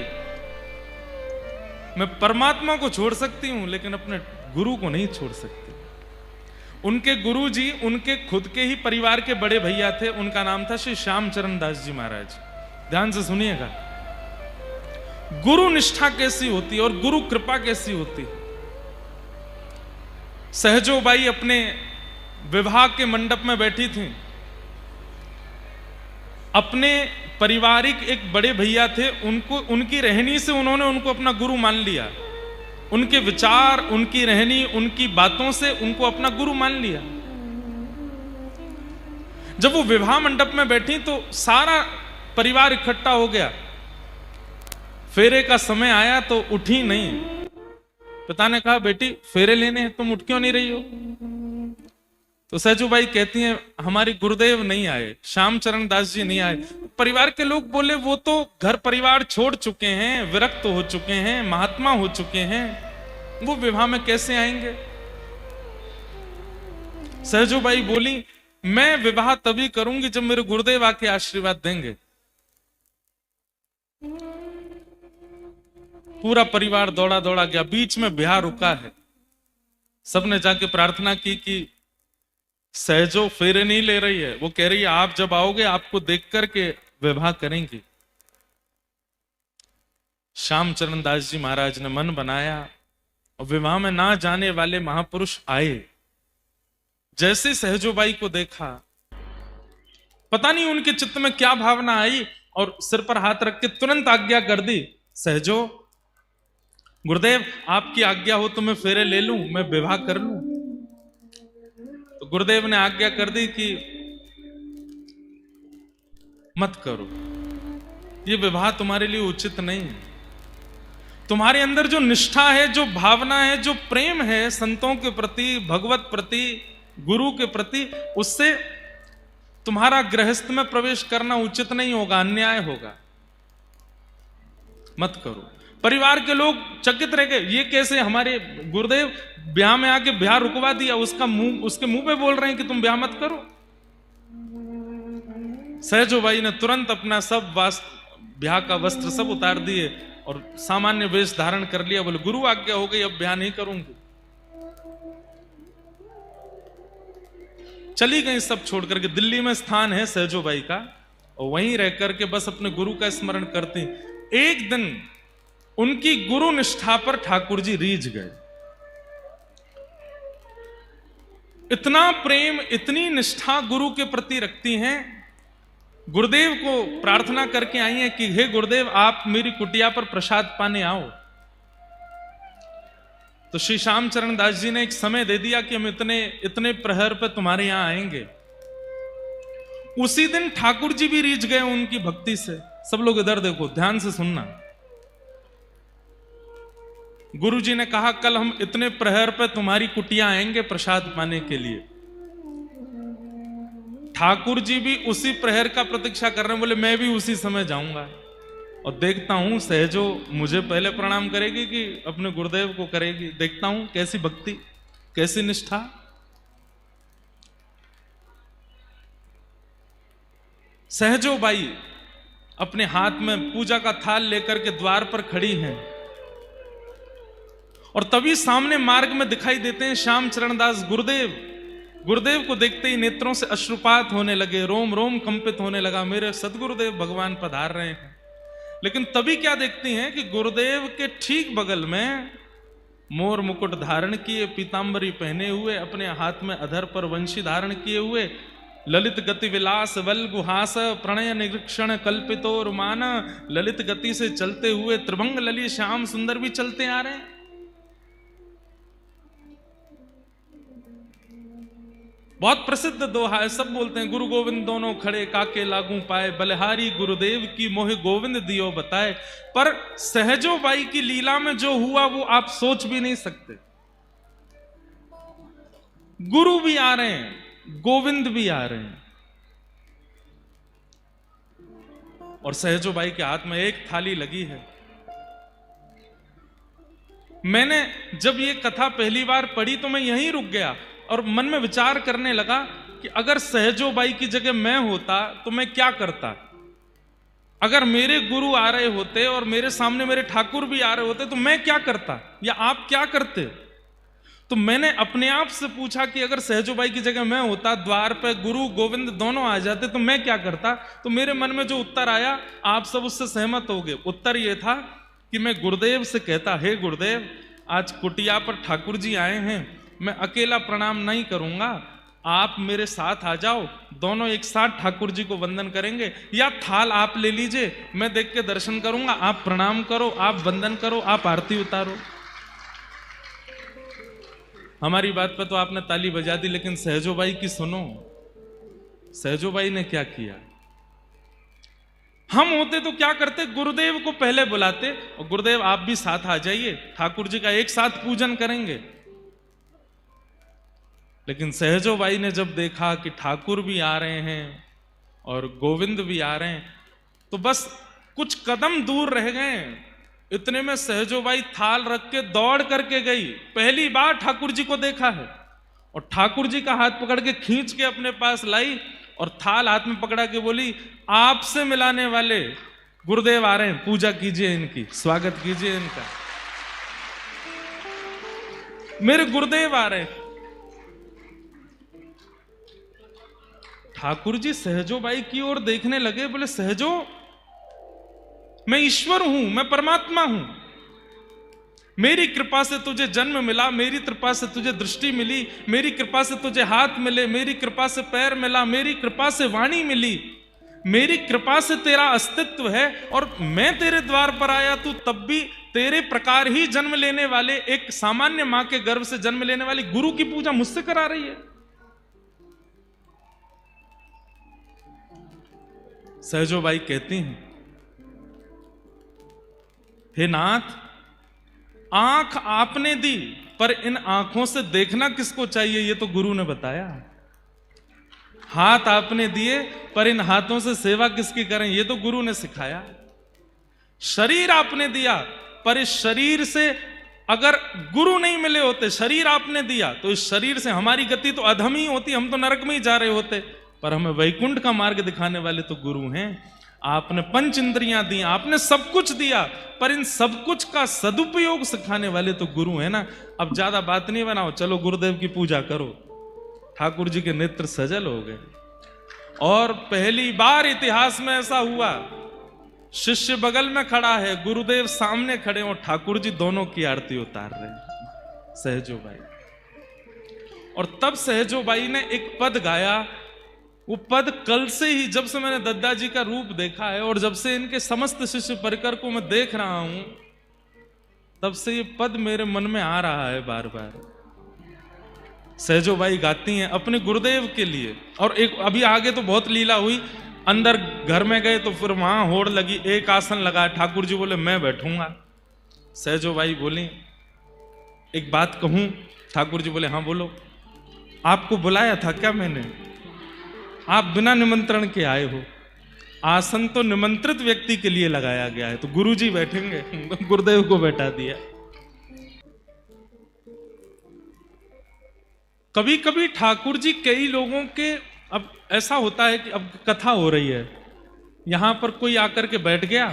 Speaker 1: मैं परमात्मा को छोड़ सकती हूं लेकिन अपने गुरु को नहीं छोड़ सकती। उनके गुरु जी उनके खुद के ही परिवार के बड़े भैया थे, उनका नाम था श्री श्यामचरण दास जी महाराज। ध्यान से सुनिएगा, गुरु निष्ठा कैसी होती है और गुरु कृपा कैसी होती है। सहजोबाई अपने विवाह के मंडप में बैठी थी। अपने पारिवारिक एक बड़े भैया थे, उनको उनकी रहनी से उन्होंने उनको अपना गुरु मान लिया। उनके विचार, उनकी रहनी, उनकी बातों से उनको अपना गुरु मान लिया। जब वो विवाह मंडप में बैठी तो सारा परिवार इकट्ठा हो गया फेरे का समय आया तो उठी नहीं। पिता ने कहा, बेटी फेरे लेने हैं, तुम उठ क्यों नहीं रही हो? तो सहजूबाई कहती हैं, हमारी गुरुदेव नहीं आए, श्यामचरण दास जी नहीं आए। परिवार के लोग बोले, वो तो घर परिवार छोड़ चुके हैं, विरक्त हो चुके हैं, महात्मा हो चुके हैं, वो विवाह में कैसे आएंगे? सहजूबाई बोली, मैं विवाह तभी करूंगी जब मेरे गुरुदेव आके आशीर्वाद देंगे। पूरा परिवार दौड़ा दौड़ा गया, बीच में ब्याह रुका है। सबने जाके प्रार्थना की कि सहजो फेरे नहीं ले रही है, वो कह रही है आप जब आओगे आपको देख करके विवाह करेंगे। श्यामचरण दास जी महाराज ने मन बनाया और विवाह में ना जाने वाले महापुरुष आए। जैसे सहजोबाई को देखा, पता नहीं उनके चित्त में क्या भावना आई, और सिर पर हाथ रख के तुरंत आज्ञा कर दी, सहजो गुरुदेव आपकी आज्ञा हो तो मैं फेरे ले लूं, मैं विवाह कर लूं। तो गुरुदेव ने आज्ञा कर दी कि मत करो, ये विवाह तुम्हारे लिए उचित नहीं है। तुम्हारे अंदर जो निष्ठा है, जो भावना है, जो प्रेम है संतों के प्रति, भगवत प्रति, गुरु के प्रति, उससे तुम्हारा गृहस्थ में प्रवेश करना उचित नहीं होगा, अन्याय होगा, मत करो। परिवार के लोग चकित रह गए, ये कैसे हमारे गुरुदेव ब्याह में आके ब्याह रुकवा दिया, उसके मुंह पे बोल रहे हैं कि तुम ब्याह मत करो। सहजोबाई ने तुरंत अपना सब ब्याह का वस्त्र सब उतार दिए और सामान्य वेश धारण कर लिया। बोले गुरु आज्ञा हो गई, अब ब्याह नहीं करूंगी। चली गई सब छोड़ करके। दिल्ली में स्थान है सहजोबाई का, और वहीं रह करके बस अपने गुरु का स्मरण करती। एक दिन उनकी गुरु निष्ठा पर ठाकुर जी रीझ गए। इतना प्रेम, इतनी निष्ठा गुरु के प्रति रखती हैं, गुरुदेव को प्रार्थना करके आई हैं कि हे गुरुदेव आप मेरी कुटिया पर प्रसाद पाने आओ। तो श्री श्यामचरण दास जी ने एक समय दे दिया कि हम इतने प्रहर पे तुम्हारे यहां आएंगे। उसी दिन ठाकुर जी भी रीझ गए उनकी भक्ति से। सब लोग इधर देखो, ध्यान से सुनना। गुरु जी ने कहा कल हम इतने प्रहर पे तुम्हारी कुटिया आएंगे प्रसाद पाने के लिए। ठाकुर जी भी उसी प्रहर का प्रतीक्षा कर रहे हैं। बोले मैं भी उसी समय जाऊंगा और देखता हूं सहजो मुझे पहले प्रणाम करेगी कि अपने गुरुदेव को करेगी। देखता हूं कैसी भक्ति, कैसी निष्ठा। सहजोबाई अपने हाथ में पूजा का थाल लेकर के द्वार पर खड़ी हैं, और तभी सामने मार्ग में दिखाई देते हैं श्यामचरण दास गुरुदेव। गुरुदेव को देखते ही नेत्रों से अश्रुपात होने लगे, रोम रोम कंपित होने लगा, मेरे सदगुरुदेव भगवान पधार रहे हैं। लेकिन तभी क्या देखती हैं कि गुरुदेव के ठीक बगल में मोर मुकुट धारण किए, पीतांबरी पहने हुए, अपने हाथ में अधर पर वंशी धारण किए हुए, ललित गति विलास वल गुहास प्रणय निरीक्षण कल्पितो रुमान, ललित गति से चलते हुए त्रिभंग ललित श्याम सुंदर भी चलते आ रहे हैं। बहुत प्रसिद्ध दोहा है, सब बोलते हैं गुरु गोविंद दोनों खड़े काके लागू पाए, बलिहारी गुरुदेव की मोहि गोविंद दियो बताए। पर सहजोबाई की लीला में जो हुआ वो आप सोच भी नहीं सकते। गुरु भी आ रहे हैं, गोविंद भी आ रहे हैं, और सहजोबाई के हाथ में एक थाली लगी है। मैंने जब ये कथा पहली बार पढ़ी तो मैं यहीं रुक गया और मन में विचार करने लगा कि अगर सहजोबाई की जगह मैं होता तो मैं क्या करता। अगर मेरे गुरु आ रहे होते और मेरे सामने मेरे ठाकुर भी आ रहे होते तो मैं क्या करता, या आप क्या करते। तो मैंने अपने आप से पूछा कि अगर सहजोबाई की जगह मैं होता, द्वार पे गुरु गोविंद दोनों आ जाते तो मैं क्या करता। तो मेरे मन में जो उत्तर आया आप सब उससे सहमत होंगे। उत्तर यह था कि मैं गुरुदेव से कहता, हे गुरुदेव आज कुटिया पर ठाकुर जी आए हैं, मैं अकेला प्रणाम नहीं करूंगा, आप मेरे साथ आ जाओ, दोनों एक साथ ठाकुर जी को वंदन करेंगे। या थाल आप ले लीजिए, मैं देख के दर्शन करूंगा, आप प्रणाम करो, आप वंदन करो, आप आरती उतारो। हमारी बात पे तो आपने ताली बजा दी, लेकिन सहजोबाई की सुनो। सहजोबाई ने क्या किया। हम होते तो क्या करते, गुरुदेव को पहले बुलाते और गुरुदेव आप भी साथ आ जाइए, ठाकुर जी का एक साथ पूजन करेंगे। लेकिन सहजो बाई ने जब देखा कि ठाकुर भी आ रहे हैं और गोविंद भी आ रहे हैं, तो बस कुछ कदम दूर रह गए। इतने में सहजो बाई थाल रख के दौड़ करके गई। पहली बार ठाकुर जी को देखा है और ठाकुर जी का हाथ पकड़ के खींच के अपने पास लाई और थाल हाथ में पकड़ा के बोली, आपसे मिलाने वाले गुरुदेव आ रहे हैं, पूजा कीजिए इनकी, स्वागत कीजिए इनका, मेरे गुरुदेव आ रहे हैं। ठाकुर जी सहजो बाई की ओर देखने लगे, बोले सहजो, मैं ईश्वर हूं, मैं परमात्मा हूं, मेरी कृपा से तुझे जन्म मिला, मेरी कृपा से तुझे दृष्टि मिली, मेरी कृपा से तुझे हाथ मिले, मेरी कृपा से पैर मिला, मेरी कृपा से वाणी मिली, मेरी कृपा से तेरा अस्तित्व है। और मैं तेरे द्वार पर आया, तू तब भी तेरे प्रकार ही जन्म लेने वाले, एक सामान्य मां के गर्भ से जन्म लेने वाली गुरु की पूजा मुझसे करा रही है। सहजो बाई कहती हैं, हे नाथ, आंख आपने दी, पर इन आंखों से देखना किसको चाहिए ये तो गुरु ने बताया। हाथ आपने दिए, पर इन हाथों से सेवा किसकी करें ये तो गुरु ने सिखाया। शरीर आपने दिया, पर इस शरीर से अगर गुरु नहीं मिले होते, शरीर आपने दिया तो इस शरीर से हमारी गति तो अधम ही होती, हम तो नरक में ही जा रहे होते, पर हमें वैकुंठ का मार्ग दिखाने वाले तो गुरु हैं। आपने पंच इंद्रियां दी, आपने सब कुछ दिया, पर इन सब कुछ का सदुपयोग सिखाने वाले तो गुरु है ना। अब ज्यादा बात नहीं बनाओ, चलो गुरुदेव की पूजा करो। ठाकुर जी के नेत्र सजल हो गए और पहली बार इतिहास में ऐसा हुआ, शिष्य बगल में खड़ा है, गुरुदेव सामने खड़े और ठाकुर जी दोनों की आरती उतार रहे हैं, सहजो बाई। और तब सहजो बाई ने एक पद गाया। वो पद कल से ही, जब से मैंने दद्दा जी का रूप देखा है और जब से इनके समस्त शिष्य परिकर को मैं देख रहा हूं, तब से ये पद मेरे मन में आ रहा है बार बार। सहजो बाई गाती हैं अपने गुरुदेव के लिए। और एक अभी आगे तो बहुत लीला हुई, अंदर घर में गए तो फिर वहां होड़ लगी, एक आसन लगा, ठाकुर जी बोले मैं बैठूंगा। सहजो बाई बोली, एक बात कहूं? ठाकुर जी बोले हाँ बोलो। आपको बुलाया था क्या मैंने? आप बिना निमंत्रण के आए हो। आसन तो निमंत्रित व्यक्ति के लिए लगाया गया है, तो गुरु जी बैठेंगे, गुरुदेव को बैठा दिया। कभी कभी ठाकुर जी कई लोगों के, अब ऐसा होता है कि अब कथा हो रही है, यहां पर कोई आकर के बैठ गया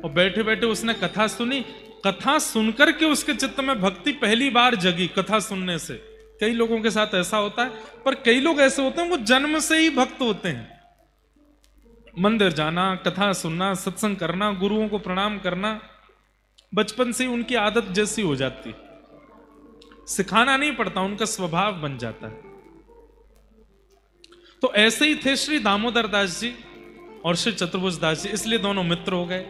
Speaker 1: और बैठे बैठे उसने कथा सुनी, कथा सुनकर के उसके चित्त में भक्ति पहली बार जगी कथा सुनने से। कई लोगों के साथ ऐसा होता है, पर कई लोग ऐसे होते हैं वो जन्म से ही भक्त होते हैं। मंदिर जाना, कथा सुनना, सत्संग करना, गुरुओं को प्रणाम करना बचपन से ही उनकी आदत जैसी हो जाती, सिखाना नहीं पड़ता, उनका स्वभाव बन जाता है। तो ऐसे ही थे श्री दामोदर दास जी और श्री चतुर्भुज दास जी, इसलिए दोनों मित्र हो गए।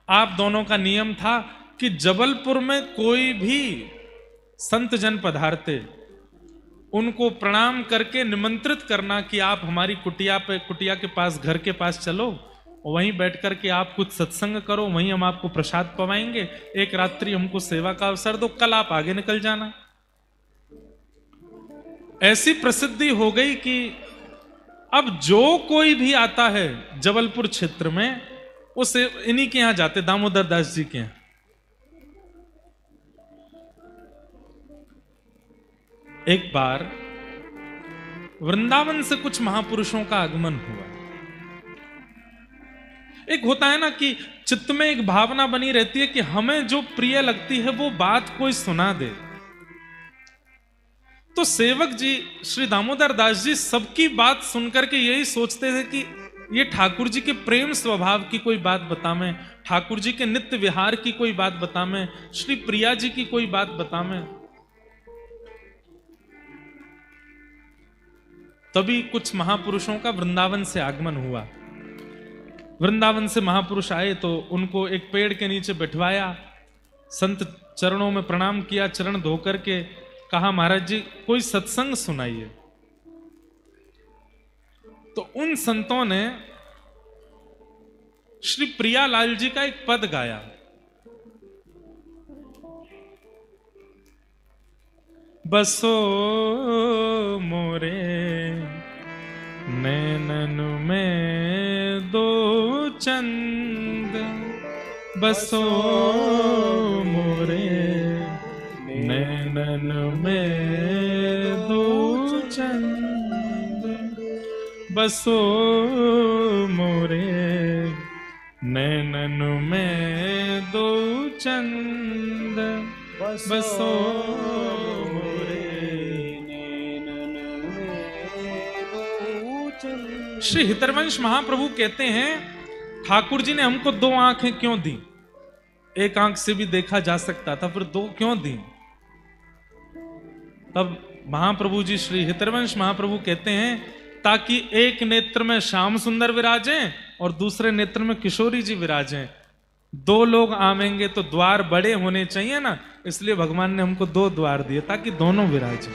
Speaker 1: आप दोनों का नियम था कि जबलपुर में कोई भी संत जन पधारते, उनको प्रणाम करके निमंत्रित करना कि आप हमारी कुटिया के पास, घर के पास चलो, वहीं बैठ करके आप कुछ सत्संग करो, वहीं हम आपको प्रसाद पवाएंगे, एक रात्रि हमको सेवा का अवसर दो, कल आप आगे निकल जाना। ऐसी प्रसिद्धि हो गई कि अब जो कोई भी आता है जबलपुर क्षेत्र में, उसे इन्हीं के यहां जाते, दामोदर दास जी के यहां। एक बार वृंदावन से कुछ महापुरुषों का आगमन हुआ। एक होता है ना कि चित्त में एक भावना बनी रहती है कि हमें जो प्रिय लगती है वो बात कोई सुना दे। तो सेवक जी श्री दामोदर दास जी सबकी बात सुनकर के यही सोचते थे कि ये ठाकुर जी के प्रेम स्वभाव की कोई बात बतावें, ठाकुर जी के नित्य विहार की कोई बात बतावें, श्री प्रिया जी की कोई बात बतावें। तभी कुछ महापुरुषों का वृंदावन से आगमन हुआ। वृंदावन से महापुरुष आए तो उनको एक पेड़ के नीचे बिठवाया, संत चरणों में प्रणाम किया, चरण धो करके कहा महाराज जी कोई सत्संग सुनाइए। तो उन संतों ने श्री प्रियालाल जी का एक पद गाया। बसो मोरे नैनन में दो चंद, बसो मोरे नैनन में दो चंद, बसो मोरे नैनन में दो चंद, बसो मोरे नैनन में दो चंद। श्री हितरवंश महाप्रभु कहते हैं, ठाकुर जी ने हमको दो आंखें क्यों दी? एक आंख से भी देखा जा सकता था, फिर दो क्यों दी? तब महाप्रभु जी श्री हितरवंश महाप्रभु कहते हैं, ताकि एक नेत्र में श्याम सुंदर विराजें और दूसरे नेत्र में किशोरी जी विराजें। दो लोग आवेंगे तो द्वार बड़े होने चाहिए ना, इसलिए भगवान ने हमको दो द्वार दिए ताकि दोनों विराजें।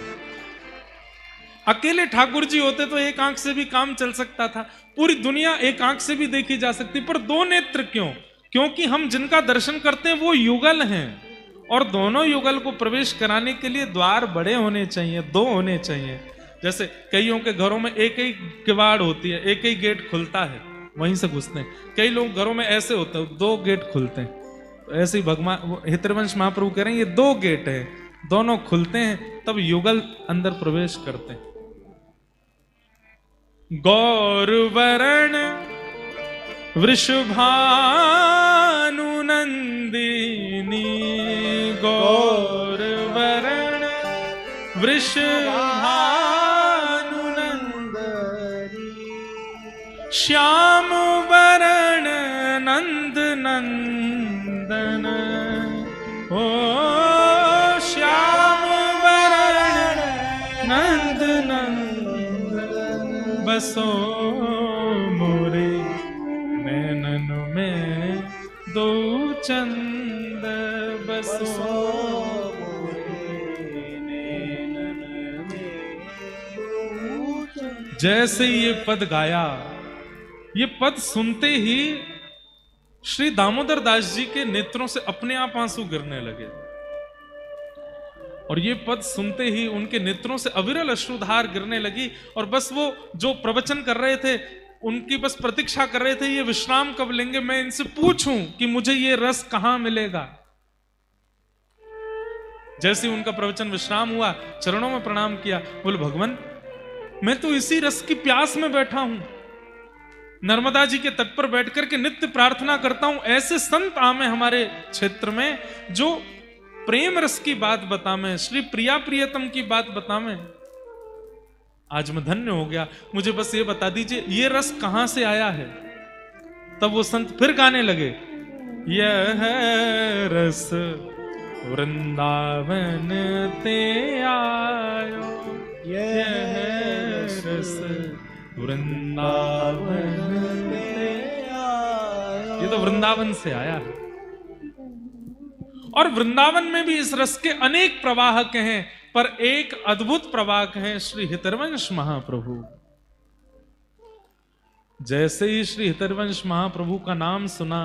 Speaker 1: अकेले ठाकुर जी होते तो एक आंख से भी काम चल सकता था, पूरी दुनिया एक आंख से भी देखी जा सकती, पर दो नेत्र क्यों? क्योंकि हम जिनका दर्शन करते हैं वो युगल हैं, और दोनों युगल को प्रवेश कराने के लिए द्वार बड़े होने चाहिए, दो होने चाहिए। जैसे कईयों के घरों में एक ही किवाड़ होती है, एक ही गेट खुलता है, वहीं से घुसते हैं। कई लोग घरों में ऐसे होते हैं, दो गेट खुलते हैं। तो ऐसे ही भगवान हितरवंश महाप्रभु कह रहे हैं, ये दो गेट है, दोनों खुलते हैं तब युगल अंदर प्रवेश करते हैं। गौर वरण वृषभानुनंदिनी, गौर वरण वृषभानुनंदिनी, श्याम वरण नंद नंदन, ओ श्याम वरण नंद नंदन, बसो मोरे नैनन में दो चंद, बसो मोरे नैनन में दो चंद। जैसे ये पद गाया, ये पद सुनते ही श्री दामोदर दास जी के नेत्रों से अपने आप आंसू गिरने लगे, और ये पद सुनते ही उनके नेत्रों से अविरल अश्रुधार गिरने लगी। और बस वो जो प्रवचन कर रहे थे उनकी बस प्रतीक्षा कर रहे थे, ये विश्राम कब लेंगे, मैं इनसे पूछूं कि मुझे ये रस कहां मिलेगा। जैसे उनका प्रवचन विश्राम हुआ, चरणों में प्रणाम किया, बोले भगवान मैं तो इसी रस की प्यास में बैठा हूं, नर्मदा जी के तट पर बैठकर के नित्य प्रार्थना करता हूं, ऐसे संत आमे हमारे क्षेत्र में जो प्रेम रस की बात बतावे, श्री प्रिया प्रियतम की बात बतावे। आज मैं धन्य हो गया, मुझे बस ये बता दीजिए ये रस कहां से आया है। तब वो संत फिर गाने लगे, यह रस वृंदावन ते आयो, यह रस वृंदावन ते आयो। ये तो वृंदावन से आया है, और वृंदावन में भी इस रस के अनेक प्रवाहक हैं, पर एक अद्भुत प्रवाहक हैं श्री हितरवंश महाप्रभु। जैसे ही श्री हितरवंश महाप्रभु का नाम सुना,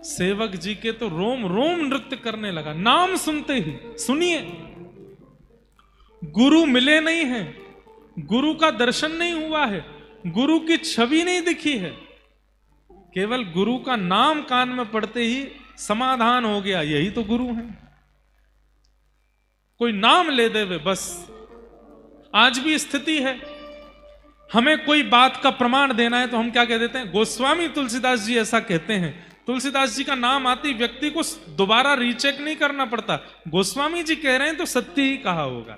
Speaker 1: सेवक जी के तो रोम रोम नृत्य करने लगा। नाम सुनते ही, सुनिए, गुरु मिले नहीं हैं, गुरु का दर्शन नहीं हुआ है, गुरु की छवि नहीं दिखी है, केवल गुरु का नाम कान में पड़ते ही समाधान हो गया, यही तो गुरु हैं। कोई नाम ले दे वे बस। आज भी स्थिति है, हमें कोई बात का प्रमाण देना है तो हम क्या कह देते हैं, गोस्वामी तुलसीदास जी ऐसा कहते हैं। तुलसीदास जी का नाम आते ही व्यक्ति को दोबारा रीचेक नहीं करना पड़ता, गोस्वामी जी कह रहे हैं तो सत्य ही कहा होगा।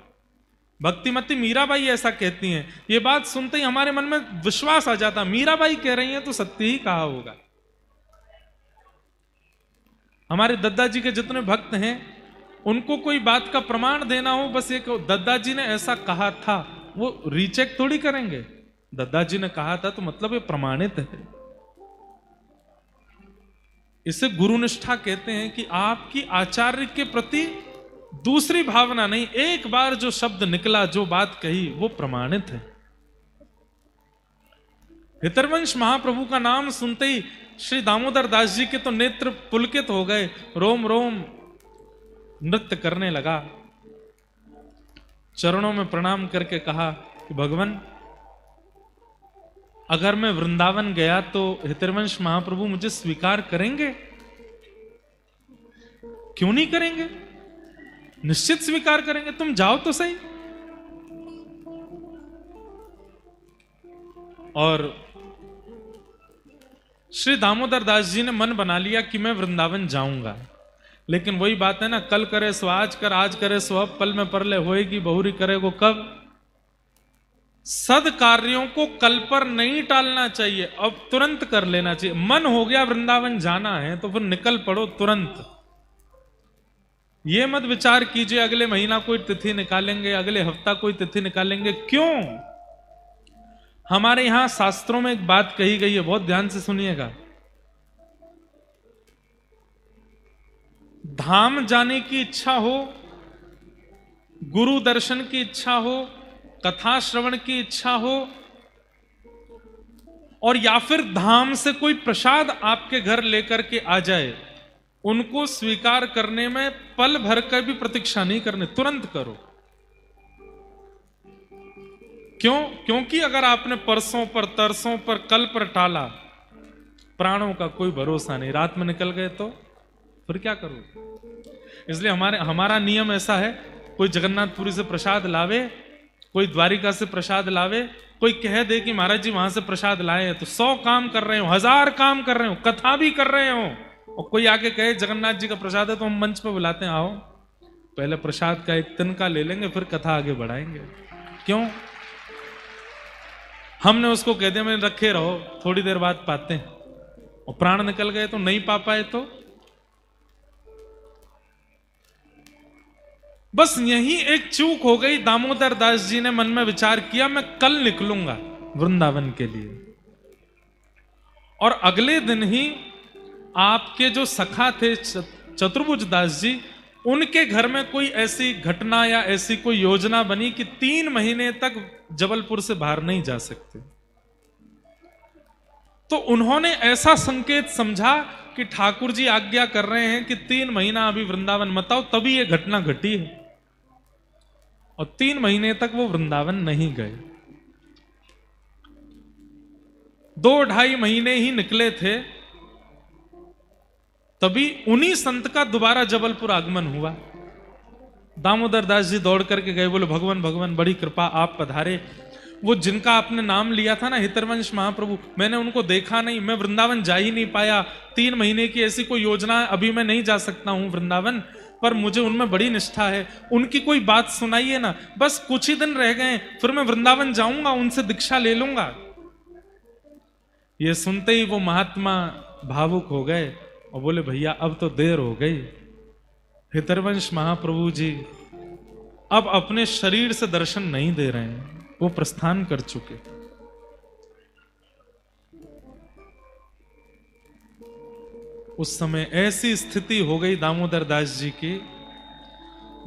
Speaker 1: भक्तिमती मीराबाई ऐसा कहती हैं, ये बात सुनते ही हमारे मन में विश्वास आ जाता, मीराबाई कह रही हैं तो सत्य ही कहा होगा। हमारे दद्दा जी के जितने भक्त हैं, उनको कोई बात का प्रमाण देना हो, बस एक दद्दा जी ने ऐसा कहा था, वो रीचेक थोड़ी करेंगे। दद्दा जी ने कहा था तो मतलब ये प्रमाणित है। इसे गुरुनिष्ठा कहते हैं कि आपकी आचार्य के प्रति दूसरी भावना नहीं, एक बार जो शब्द निकला, जो बात कही, वो प्रमाणित है। हितरवंश महाप्रभु का नाम सुनते ही श्री दामोदर दास जी के तो नेत्र पुलकित हो गए, रोम रोम नृत्य करने लगा। चरणों में प्रणाम करके कहा कि भगवान, अगर मैं वृंदावन गया तो हितरवंश महाप्रभु मुझे स्वीकार करेंगे? क्यों नहीं करेंगे? निश्चित स्वीकार करेंगे, तुम जाओ तो सही। और श्री दामोदर दास जी ने मन बना लिया कि मैं वृंदावन जाऊंगा। लेकिन वही बात है ना, कल करे सो आज कर, आज करे सो अब, पल में परले होएगी बहुरी करेगो कब। सद कार्यों को कल पर नहीं टालना चाहिए, अब तुरंत कर लेना चाहिए। मन हो गया वृंदावन जाना है तो फिर निकल पड़ो तुरंत। ये मत विचार कीजिए अगले महीना कोई तिथि निकालेंगे, अगले हफ्ता कोई तिथि निकालेंगे। क्यों? हमारे यहां शास्त्रों में एक बात कही गई है, बहुत ध्यान से सुनिएगा। धाम जाने की इच्छा हो, गुरु दर्शन की इच्छा हो, कथा श्रवण की इच्छा हो, और या फिर धाम से कोई प्रसाद आपके घर लेकर के आ जाए, उनको स्वीकार करने में पल भर कर भी प्रतीक्षा नहीं करने, तुरंत करो। क्यों? क्योंकि अगर आपने परसों पर, तरसों पर, कल पर टाला, प्राणों का कोई भरोसा नहीं, रात में निकल गए तो फिर क्या करो। इसलिए हमारा नियम ऐसा है, कोई जगन्नाथपुरी से प्रसाद लावे, कोई द्वारिका से प्रसाद लावे, कोई कह दे कि महाराज जी वहां से प्रसाद लाए हैं, तो 100 काम कर रहे हो, 1000 काम कर रहे हो, कथा भी कर रहे हो, और कोई आके कहे जगन्नाथ जी का प्रसाद है, तो हम मंच पर बुलाते हैं, आओ पहले प्रसाद का एक तिनका ले लेंगे, फिर कथा आगे बढ़ाएंगे। क्यों? हमने उसको कह दिया, मैंने रखे रहो, थोड़ी देर बाद पाते हैं, और प्राण निकल गए तो नहीं पा पाए तो। बस यही एक चूक हो गई। दामोदर दास जी ने मन में विचार किया, मैं कल निकलूंगा वृंदावन के लिए। और अगले दिन ही आपके जो सखा थे चतुर्भुज दास जी, उनके घर में कोई ऐसी घटना या ऐसी कोई योजना बनी कि 3 महीने तक जबलपुर से बाहर नहीं जा सकते। तो उन्होंने ऐसा संकेत समझा कि ठाकुर जी आज्ञा कर रहे हैं कि 3 महीना अभी वृंदावन मत आओ, तभी यह घटना घटी है। और 3 महीने तक वो वृंदावन नहीं गए। 2-2.5 महीने ही निकले थे, तभी उन्हीं संत का दोबारा जबलपुर आगमन हुआ। दामोदर दास जी दौड़ करके गए, बोले भगवान भगवान बड़ी कृपा, आप पधारे। वो जिनका आपने नाम लिया था ना, हितरवंश महाप्रभु, मैंने उनको देखा नहीं, मैं वृंदावन जा ही नहीं पाया। 3 महीने की ऐसी कोई योजना है, अभी मैं नहीं जा सकता हूं वृंदावन, पर मुझे उनमें बड़ी निष्ठा है, उनकी कोई बात सुनाइए ना, बस कुछ ही दिन रह गए, फिर मैं वृंदावन जाऊंगा, उनसे दीक्षा ले लूंगा। ये सुनते ही वो महात्मा भावुक हो गए और बोले भैया अब तो देर हो गई, हितरवंश महाप्रभु जी अब अपने शरीर से दर्शन नहीं दे रहे हैं, वो प्रस्थान कर चुके। उस समय ऐसी स्थिति हो गई दामोदर दास जी की,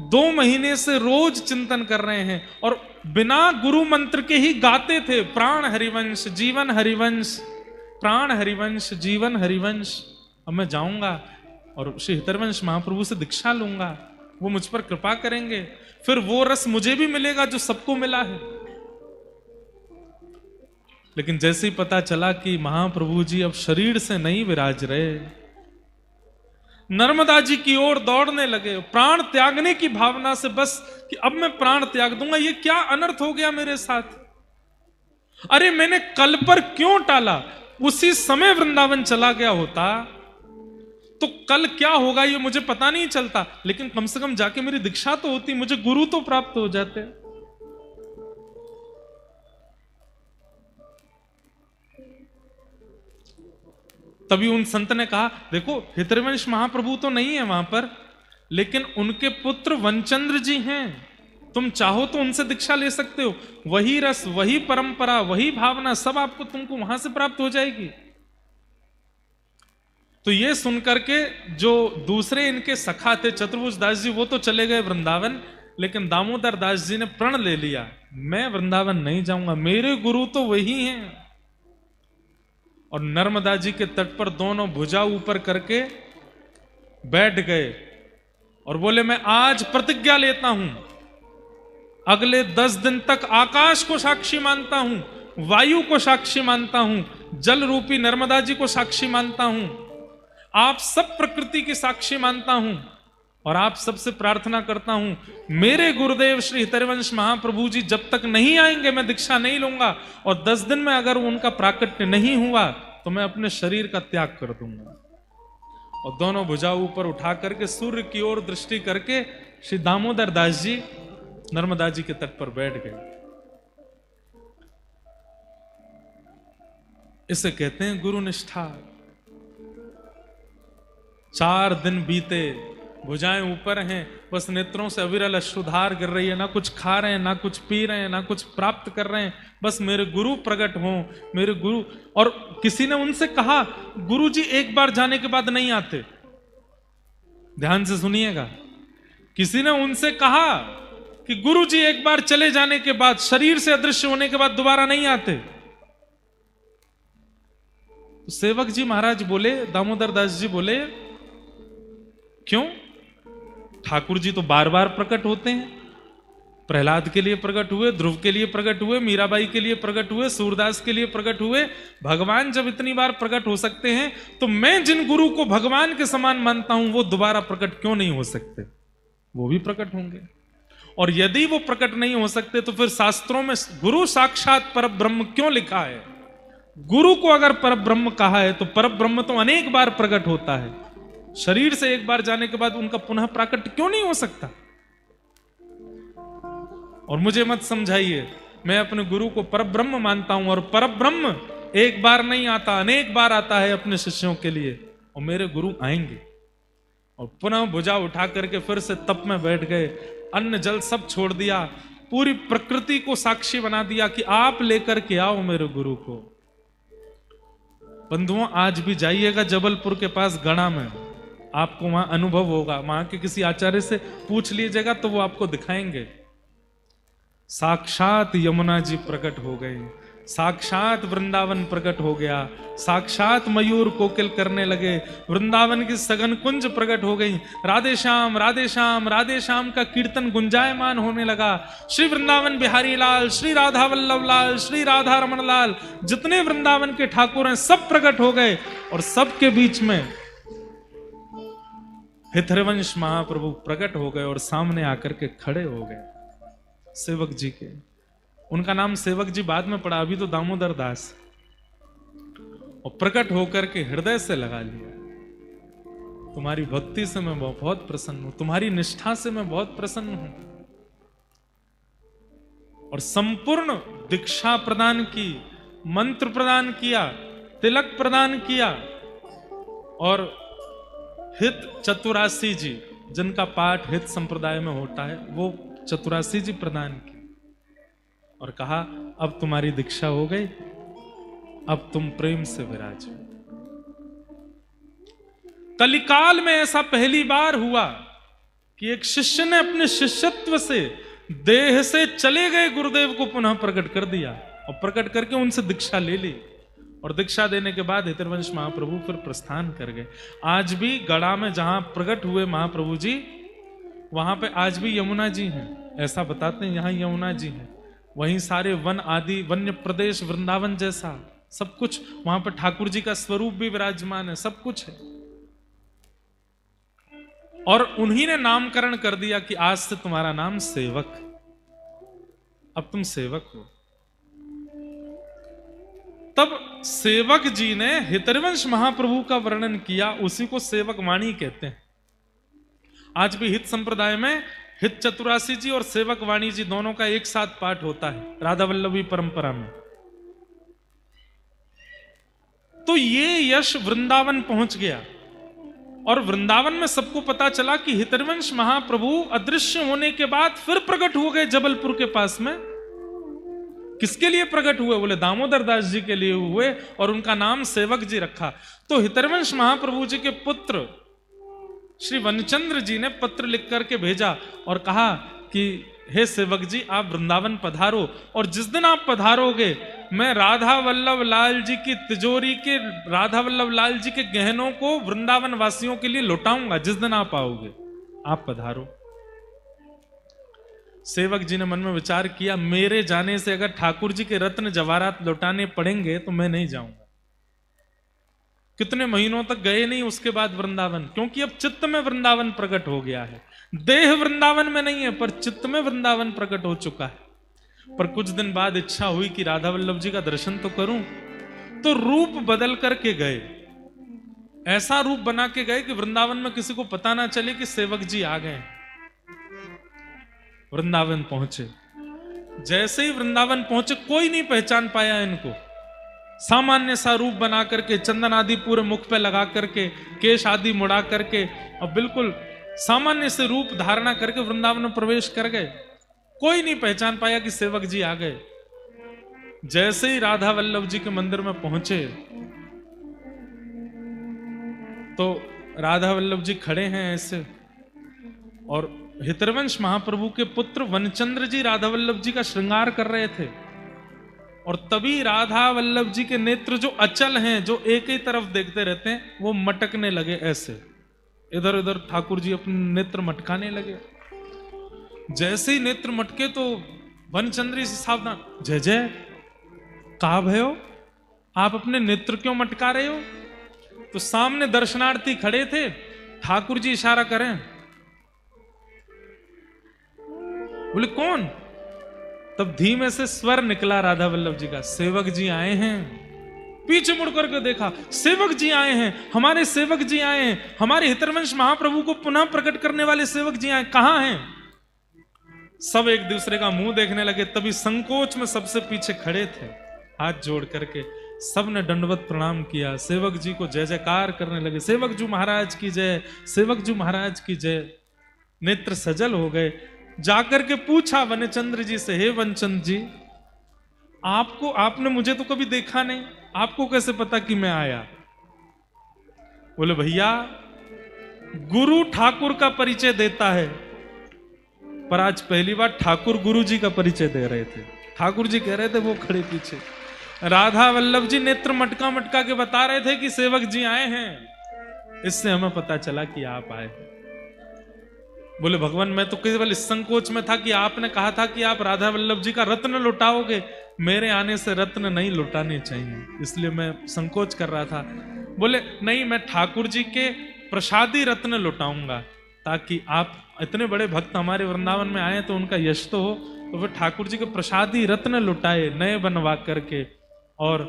Speaker 1: 2 महीने से रोज चिंतन कर रहे हैं और बिना गुरु मंत्र के ही गाते थे, प्राण हरिवंश जीवन हरिवंश, प्राण हरिवंश जीवन हरिवंश। अब मैं जाऊंगा और श्री हितरवंश महाप्रभु से दीक्षा लूंगा, वो मुझ पर कृपा करेंगे, फिर वो रस मुझे भी मिलेगा जो सबको मिला है। लेकिन जैसे ही पता चला कि महाप्रभु जी अब शरीर से नहीं विराज रहे, नर्मदा जी की ओर दौड़ने लगे, प्राण त्यागने की भावना से, बस कि अब मैं प्राण त्याग दूंगा, ये क्या अनर्थ हो गया मेरे साथ। अरे मैंने कल पर क्यों टाला, उसी समय वृंदावन चला गया होता तो कल क्या होगा ये मुझे पता नहीं चलता, लेकिन कम से कम जाके मेरी दीक्षा तो होती, मुझे गुरु तो प्राप्त हो जाते। तभी उन संत ने कहा, देखो हितरवंश महाप्रभु तो नहीं है वहां पर, लेकिन उनके पुत्र वनचंद्र जी हैं, तुम चाहो तो उनसे दीक्षा ले सकते हो, वही रस, वही परंपरा, वही भावना सब आपको तुमको वहां से प्राप्त हो जाएगी। तो ये सुनकर के जो दूसरे इनके सखा थे चतुर्भुज दास जी, वो तो चले गए वृंदावन, लेकिन दामोदर दास जी ने प्रण ले लिया, मैं वृंदावन नहीं जाऊंगा, मेरे गुरु तो वही हैं। और नर्मदा जी के तट पर दोनों भुजा ऊपर करके बैठ गए और बोले, मैं आज प्रतिज्ञा लेता हूं, अगले 10 दिन तक आकाश को साक्षी मानता हूं, वायु को साक्षी मानता हूं, जल रूपी नर्मदा जी को साक्षी मानता हूं, आप सब प्रकृति की साक्षी मानता हूं, और आप सबसे प्रार्थना करता हूं, मेरे गुरुदेव श्री हितरवंश महाप्रभु जी जब तक नहीं आएंगे मैं दीक्षा नहीं लूंगा, और 10 दिन में अगर उनका प्राकट्य नहीं हुआ तो मैं अपने शरीर का त्याग कर दूंगा। और दोनों भुजा ऊपर उठा करके सूर्य की ओर दृष्टि करके श्री दामोदर दास जी नर्मदा जी के तट पर बैठ गए। इसे कहते हैं गुरु निष्ठा। 4 दिन बीते, भुजाएं ऊपर हैं, बस नेत्रों से अविरल अश्रुधार गिर रही है, ना कुछ खा रहे हैं, ना कुछ पी रहे हैं, ना कुछ प्राप्त कर रहे हैं, बस मेरे गुरु प्रकट हों, मेरे गुरु। और किसी ने उनसे कहा, गुरु जी एक बार जाने के बाद नहीं आते। ध्यान से सुनिएगा, किसी ने उनसे कहा कि गुरु जी एक बार चले जाने के बाद, शरीर से अदृश्य होने के बाद दोबारा नहीं आते। तो सेवक जी महाराज बोले, दामोदर दास जी बोले, क्यों? ठाकुर जी तो बार बार प्रकट होते हैं। प्रहलाद के लिए प्रकट हुए, ध्रुव के लिए प्रकट हुए, मीराबाई के लिए प्रकट हुए, सूरदास के लिए प्रकट हुए। भगवान जब इतनी बार प्रकट हो सकते हैं तो मैं जिन गुरु को भगवान के समान मानता हूं वो दोबारा प्रकट क्यों नहीं हो सकते? वो भी प्रकट होंगे। और यदि वो प्रकट नहीं हो सकते तो फिर शास्त्रों में गुरु साक्षात परब्रह्म क्यों लिखा है? गुरु को अगर परब्रह्म कहा है तो परब्रह्म तो अनेक बार प्रकट होता है, शरीर से एक बार जाने के बाद उनका पुनः प्राकट क्यों नहीं हो सकता? और मुझे मत समझाइए, मैं अपने गुरु को परब्रह्म मानता हूं, और परब्रह्म एक बार नहीं आता, अनेक बार आता है अपने शिष्यों के लिए, और मेरे गुरु आएंगे। और पुनः भुजा उठा करके फिर से तप में बैठ गए, अन्न जल सब छोड़ दिया, पूरी प्रकृति को साक्षी बना दिया कि आप लेकर के आओ मेरे गुरु को। बंधुओं, आज भी जाइएगा जबलपुर के पास गणा में, आपको वहां अनुभव होगा, वहां के किसी आचार्य से पूछ लीजिएगा तो वो आपको दिखाएंगे। साक्षात यमुना जी प्रकट हो गए, साक्षात वृंदावन प्रकट हो गया, साक्षात मयूर कोकिल करने लगे, वृंदावन की सघन कुंज प्रकट हो गई, राधे श्याम राधे श्याम राधे श्याम का कीर्तन गुंजायमान होने लगा। श्री वृंदावन बिहारी लाल, श्री राधा वल्लभ लाल, श्री राधा रमन लाल, जितने वृंदावन के ठाकुर हैं सब प्रकट हो गए। और सबके बीच में हितरवंश महाप्रभु प्रकट हो गए और सामने आकर के खड़े हो गए सेवक जी के। उनका नाम सेवक जी बाद में पड़ा, अभी तो दामोदर दास। और प्रकट होकर के हृदय से लगा लिया, तुम्हारी भक्ति से मैं बहुत प्रसन्न हूं, तुम्हारी निष्ठा से मैं बहुत प्रसन्न हूं। और संपूर्ण दीक्षा प्रदान की, मंत्र प्रदान किया, तिलक प्रदान किया, और हित चतुरासी जी, जिनका पाठ हित संप्रदाय में होता है, वो चतुरासी जी प्रदान की, और कहा अब तुम्हारी दीक्षा हो गई, अब तुम प्रेम से विराजो। कलिकाल में ऐसा पहली बार हुआ कि एक शिष्य ने अपने शिष्यत्व से, देह से चले गए गुरुदेव को पुनः प्रकट कर दिया, और प्रकट करके उनसे दीक्षा ले ली। और दीक्षा देने के बाद हितरवंश महाप्रभु फिर प्रस्थान कर गए। आज भी गड़ा में जहां प्रकट हुए महाप्रभु जी, वहां पे आज भी यमुना जी हैं, ऐसा बताते हैं, यहां यमुना जी हैं। वहीं सारे वन आदि, वन्य प्रदेश, वृंदावन जैसा सब कुछ, वहां पर ठाकुर जी का स्वरूप भी विराजमान है, सब कुछ है। और उन्हीं ने नामकरण कर दिया कि आज से तुम्हारा नाम सेवक, अब तुम सेवक हो। तब सेवक जी ने हितरवंश महाप्रभु का वर्णन किया, उसी को सेवक वाणी कहते हैं। आज भी हित संप्रदाय में हित चतुरासी जी और सेवक वाणी जी दोनों का एक साथ पाठ होता है राधा वल्लभी परंपरा में। तो ये यश वृंदावन पहुंच गया, और वृंदावन में सबको पता चला कि हितरवंश महाप्रभु अदृश्य होने के बाद फिर प्रकट हो गए जबलपुर के पास में। किसके लिए प्रकट हुए? बोले दामोदर दास जी के लिए हुए, और उनका नाम सेवक जी रखा। तो हितरवंश महाप्रभु जी के पुत्र श्री वनचंद्र जी ने पत्र लिख करके भेजा और कहा कि हे सेवक जी आप वृंदावन पधारो, और जिस दिन आप पधारोगे मैं राधा वल्लभ लाल जी की तिजोरी के, राधा वल्लभ लाल जी के गहनों को वृंदावन वासियों के लिए लौटाऊंगा। जिस दिन आप आओगे आप पधारो। सेवक जी ने मन में विचार किया, मेरे जाने से अगर ठाकुर जी के रत्न जवाहरात लौटाने पड़ेंगे तो मैं नहीं जाऊंगा। कितने महीनों तक गए नहीं उसके बाद वृंदावन, क्योंकि अब चित्त में वृंदावन प्रकट हो गया है। देह वृंदावन में नहीं है पर चित्त में वृंदावन प्रकट हो चुका है। पर कुछ दिन बाद इच्छा हुई कि राधा वल्लभ जी का दर्शन तो करूं, तो रूप बदल करके गए। ऐसा रूप बना के गए कि वृंदावन में किसी को पता ना चले कि सेवक जी आ गए। वृंदावन पहुंचे, जैसे ही वृंदावन पहुंचे कोई नहीं पहचान पाया इनको। सामान्य सा रूप बना करके, चंदन आदि पूरे मुख पे लगा करके, केश आदि मुड़ा करके, और बिल्कुल सामान्य से रूप धारणा करके वृंदावन में प्रवेश कर गए। कोई नहीं पहचान पाया कि सेवक जी आ गए। जैसे ही राधा वल्लभ जी के मंदिर में पहुंचे तो राधा वल्लभ जी खड़े हैं ऐसे, और हितरवंश महाप्रभु के पुत्र वनचंद्र जी राधा वल्लभ जी का श्रृंगार कर रहे थे। और तभी राधा वल्लभ जी के नेत्र जो अचल हैं, जो एक ही तरफ देखते रहते हैं, वो मटकने लगे ऐसे, इधर उधर ठाकुर जी अपने नेत्र मटकाने लगे। जैसे ही नेत्र मटके तो वनचंद्र जी सावधान, जय जय कहा भयो, आप अपने नेत्र क्यों मटका रहे हो? तो सामने दर्शनार्थी खड़े थे, ठाकुर जी इशारा करें, बोले कौन? तब धीमे से स्वर निकला राधा वल्लभ जी का, सेवक जी आए हैं। पीछे मुड़ करके देखा, सेवक जी आए हैं, हमारे सेवक जी आए हैं, हमारे हितरवंश महाप्रभु को पुनः प्रकट करने वाले सेवक जी आए, कहां हैं? सब एक दूसरे का मुंह देखने लगे। तभी संकोच में सबसे पीछे खड़े थे, हाथ जोड़ करके सब ने दंडवत प्रणाम किया, सेवक जी को जय जयकार करने लगे, सेवक जी महाराज की जय, सेवक जी महाराज की जय। नेत्र सजल हो गए। जाकर के पूछा वनचंद्र जी से, हे वनचंद्र जी, आपने मुझे तो कभी देखा नहीं, आपको कैसे पता कि मैं आया? बोले भैया, गुरु ठाकुर का परिचय देता है, पर आज पहली बार ठाकुर गुरु जी का परिचय दे रहे थे। ठाकुर जी कह रहे थे, वो खड़े पीछे। राधा वल्लभ जी नेत्र मटका मटका के बता रहे थे कि सेवक जी आए हैं। इससे हमें पता चला कि आप आए। बोले भगवान, मैं तो केवल इस संकोच में था कि आपने कहा था कि आप राधा वल्लभ जी का रत्न लुटाओगे, मेरे आने से रत्न नहीं लुटाने चाहिए, इसलिए मैं संकोच कर रहा था। बोले नहीं, मैं ठाकुर जी के प्रसादी रत्न लुटाऊंगा, ताकि आप इतने बड़े भक्त हमारे वृंदावन में आए तो उनका यश तो हो। तो फिर ठाकुर जी के प्रसादी रत्न लुटाए नए बनवा करके। और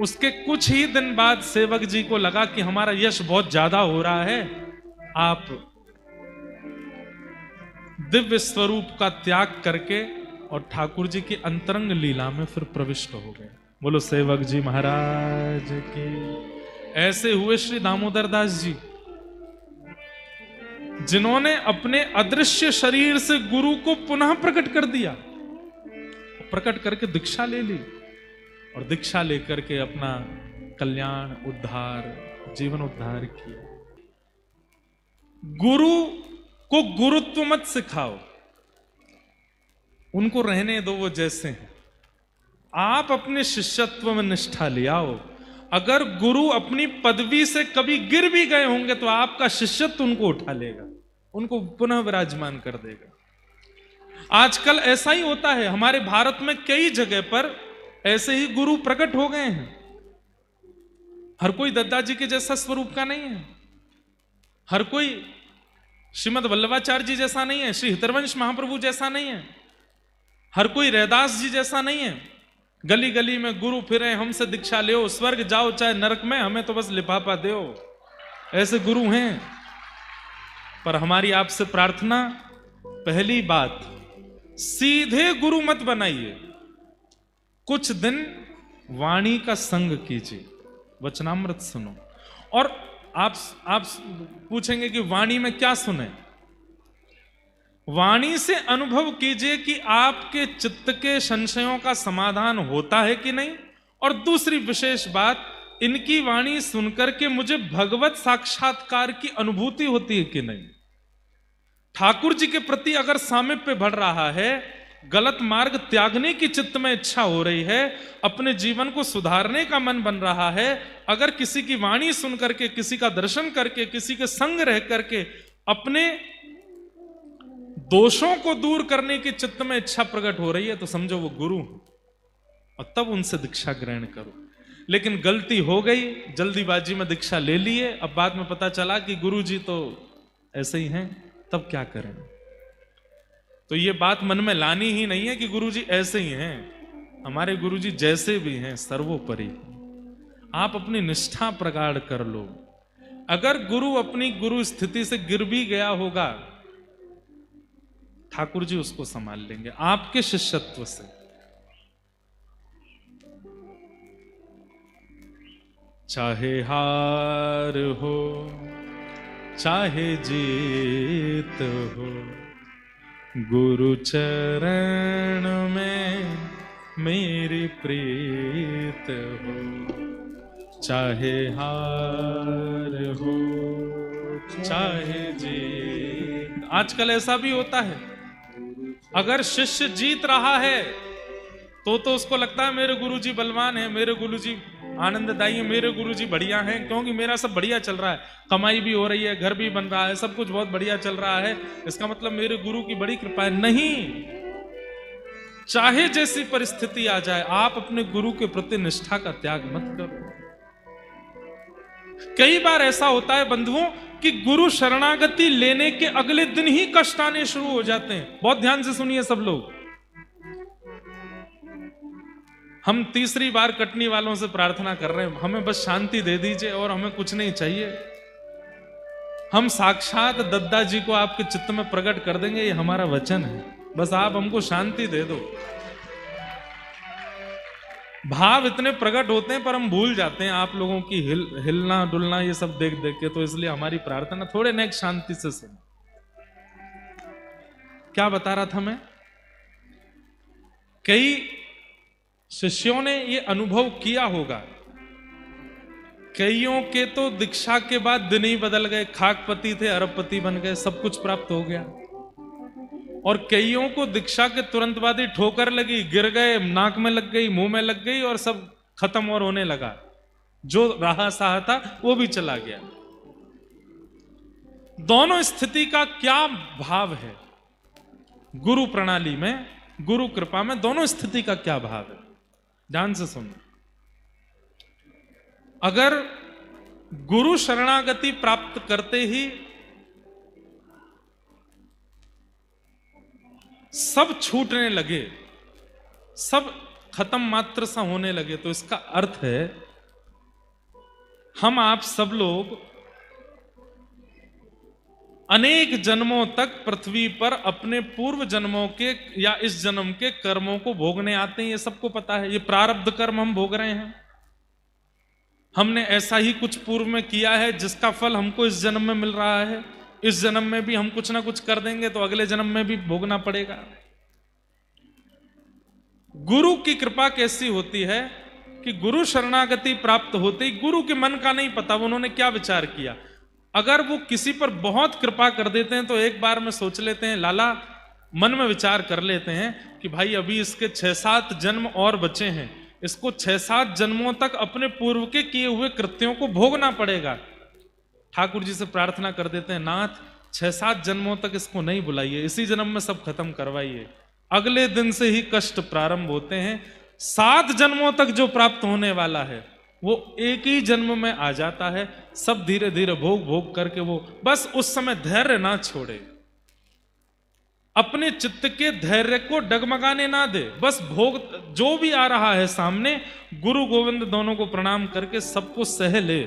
Speaker 1: उसके कुछ ही दिन बाद सेवक जी को लगा कि हमारा यश बहुत ज्यादा हो रहा है, आप दिव्य स्वरूप का त्याग करके और ठाकुर जी की अंतरंग लीला में फिर प्रविष्ट हो गए। बोलो सेवक जी महाराज की। ऐसे हुए श्री दामोदर दास जी, जिन्होंने अपने अदृश्य शरीर से गुरु को पुनः प्रकट कर दिया, प्रकट करके दीक्षा ले ली, और दीक्षा लेकर के अपना कल्याण उद्धार, जीवन उद्धार किया। गुरु को गुरुत्व मत सिखाओ, उनको रहने दो वो जैसे हैं। आप अपने शिष्यत्व में निष्ठा ले आओ। अगर गुरु अपनी पदवी से कभी गिर भी गए होंगे तो आपका शिष्यत्व उनको उठा लेगा, उनको पुनः विराजमान कर देगा। आजकल ऐसा ही होता है, हमारे भारत में कई जगह पर ऐसे ही गुरु प्रकट हो गए हैं। हर कोई दद्दा जी के जैसा स्वरूप का नहीं है, हर कोई श्रीमद वल्लभाचार्य जी जैसा नहीं है, श्री हितरवंश महाप्रभु जैसा नहीं है, हर कोई रैदास जी जैसा नहीं है। गली गली में गुरु फिरे, हमसे दीक्षा ले, स्वर्ग जाओ चाहे नरक में, हमें तो बस लिफाफा दो, ऐसे गुरु हैं। पर हमारी आपसे प्रार्थना, पहली बात, सीधे गुरु मत बनाइए, कुछ दिन वाणी का संग कीजिए, वचनामृत सुनो। और आप पूछेंगे कि वाणी में क्या सुने? वाणी से अनुभव कीजिए कि आपके चित्त के संशयों का समाधान होता है कि नहीं। और दूसरी विशेष बात, इनकी वाणी सुनकर के मुझे भगवत साक्षात्कार की अनुभूति होती है कि नहीं। ठाकुर जी के प्रति अगर सामीप्य बढ़ रहा है, गलत मार्ग त्यागने की चित्त में इच्छा हो रही है, अपने जीवन को सुधारने का मन बन रहा है, अगर किसी की वाणी सुन करके, किसी का दर्शन करके, किसी के संग रह करके अपने दोषों को दूर करने की चित्त में इच्छा प्रकट हो रही है, तो समझो वो गुरु, और तब उनसे दीक्षा ग्रहण करो। लेकिन गलती हो गई, जल्दीबाजी में दीक्षा ले लिए, अब बाद में पता चला कि गुरु जी तो ऐसे ही हैं, तब क्या करें? तो ये बात मन में लानी ही नहीं है कि गुरु जी ऐसे ही हैं। हमारे गुरु जी जैसे भी हैं सर्वोपरि। आप अपनी निष्ठा प्रगाढ़ कर लो। अगर गुरु अपनी गुरु स्थिति से गिर भी गया होगा, ठाकुर जी उसको संभाल लेंगे आपके शिष्यत्व से। चाहे हार हो चाहे जीत हो, गुरु चरण में मेरी प्रीत हो। चाहे हार हो चाहे जीत। आजकल ऐसा भी होता है, अगर शिष्य जीत रहा है तो उसको लगता है मेरे गुरुजी बलवान है, मेरे गुरुजी आनंददायी है, मेरे गुरुजी बढ़िया हैं, क्योंकि मेरा सब बढ़िया चल रहा है, कमाई भी हो रही है, घर भी बन रहा है, सब कुछ बहुत बढ़िया चल रहा है, इसका मतलब मेरे गुरु की बड़ी कृपा है। नहीं, चाहे जैसी परिस्थिति आ जाए, आप अपने गुरु के प्रति निष्ठा का त्याग मत करो। कई बार ऐसा होता है बंधुओं कि गुरु शरणागति लेने के अगले दिन ही कष्ट आने शुरू हो जाते हैं। बहुत ध्यान से सुनिए सब लोग। हम तीसरी बार कटनी वालों से प्रार्थना कर रहे हैं, हमें बस शांति दे दीजिए और हमें कुछ नहीं चाहिए। हम साक्षात दद्दा जी को आपके चित्त में प्रकट कर देंगे, ये हमारा वचन है, बस आप हमको शांति दे दो। भाव इतने प्रकट होते हैं पर हम भूल जाते हैं आप लोगों की हिलना डुलना ये सब देख देख के, तो इसलिए हमारी प्रार्थना थोड़े नेक शांति से सुन। क्या बता रहा था मैं? कई शिष्यों ने ये अनुभव किया होगा, कईयों के तो दीक्षा के बाद दिन ही बदल गए, खाकपति थे अरबपति बन गए, सब कुछ प्राप्त हो गया। और कईयों को दीक्षा के तुरंत बाद ही ठोकर लगी, गिर गए, नाक में लग गई, मुंह में लग गई और सब खत्म और होने लगा। जो रहा सहा था वो भी चला गया। दोनों स्थिति का क्या भाव है गुरु प्रणाली में, गुरु कृपा में, दोनों स्थिति का क्या भाव है? ध्यान से सुनो। अगर गुरु शरणागति प्राप्त करते ही सब छूटने लगे, सब खत्म मात्र सा होने लगे, तो इसका अर्थ है हम आप सब लोग अनेक जन्मों तक पृथ्वी पर अपने पूर्व जन्मों के या इस जन्म के कर्मों को भोगने आते हैं। ये सबको पता है, ये प्रारब्ध कर्म हम भोग रहे हैं। हमने ऐसा ही कुछ पूर्व में किया है जिसका फल हमको इस जन्म में मिल रहा है। इस जन्म में भी हम कुछ ना कुछ कर देंगे तो अगले जन्म में भी भोगना पड़ेगा। गुरु की कृपा कैसी होती है कि गुरु शरणागति प्राप्त होते ही, गुरु के मन का नहीं पता उन्होंने क्या विचार किया। अगर वो किसी पर बहुत कृपा कर देते हैं तो एक बार में सोच लेते हैं, लाला मन में विचार कर लेते हैं कि भाई अभी इसके 6-7 जन्म और बचे हैं, इसको 6-7 जन्मों तक अपने पूर्व के किए हुए कृत्यों को भोगना पड़ेगा। ठाकुर जी से प्रार्थना कर देते हैं, नाथ 6-7 जन्मों तक इसको नहीं बुलाइए, इसी जन्म में सब खत्म करवाइए। अगले दिन से ही कष्ट प्रारंभ होते हैं। 7 जन्मों तक जो प्राप्त होने वाला है वो एक ही जन्म में आ जाता है। सब धीरे धीरे भोग भोग करके वो बस उस समय धैर्य ना छोड़े, अपने चित्त के धैर्य को डगमगाने ना दे, बस भोग जो भी आ रहा है सामने, गुरु गोविंद दोनों को प्रणाम करके सबको सह ले।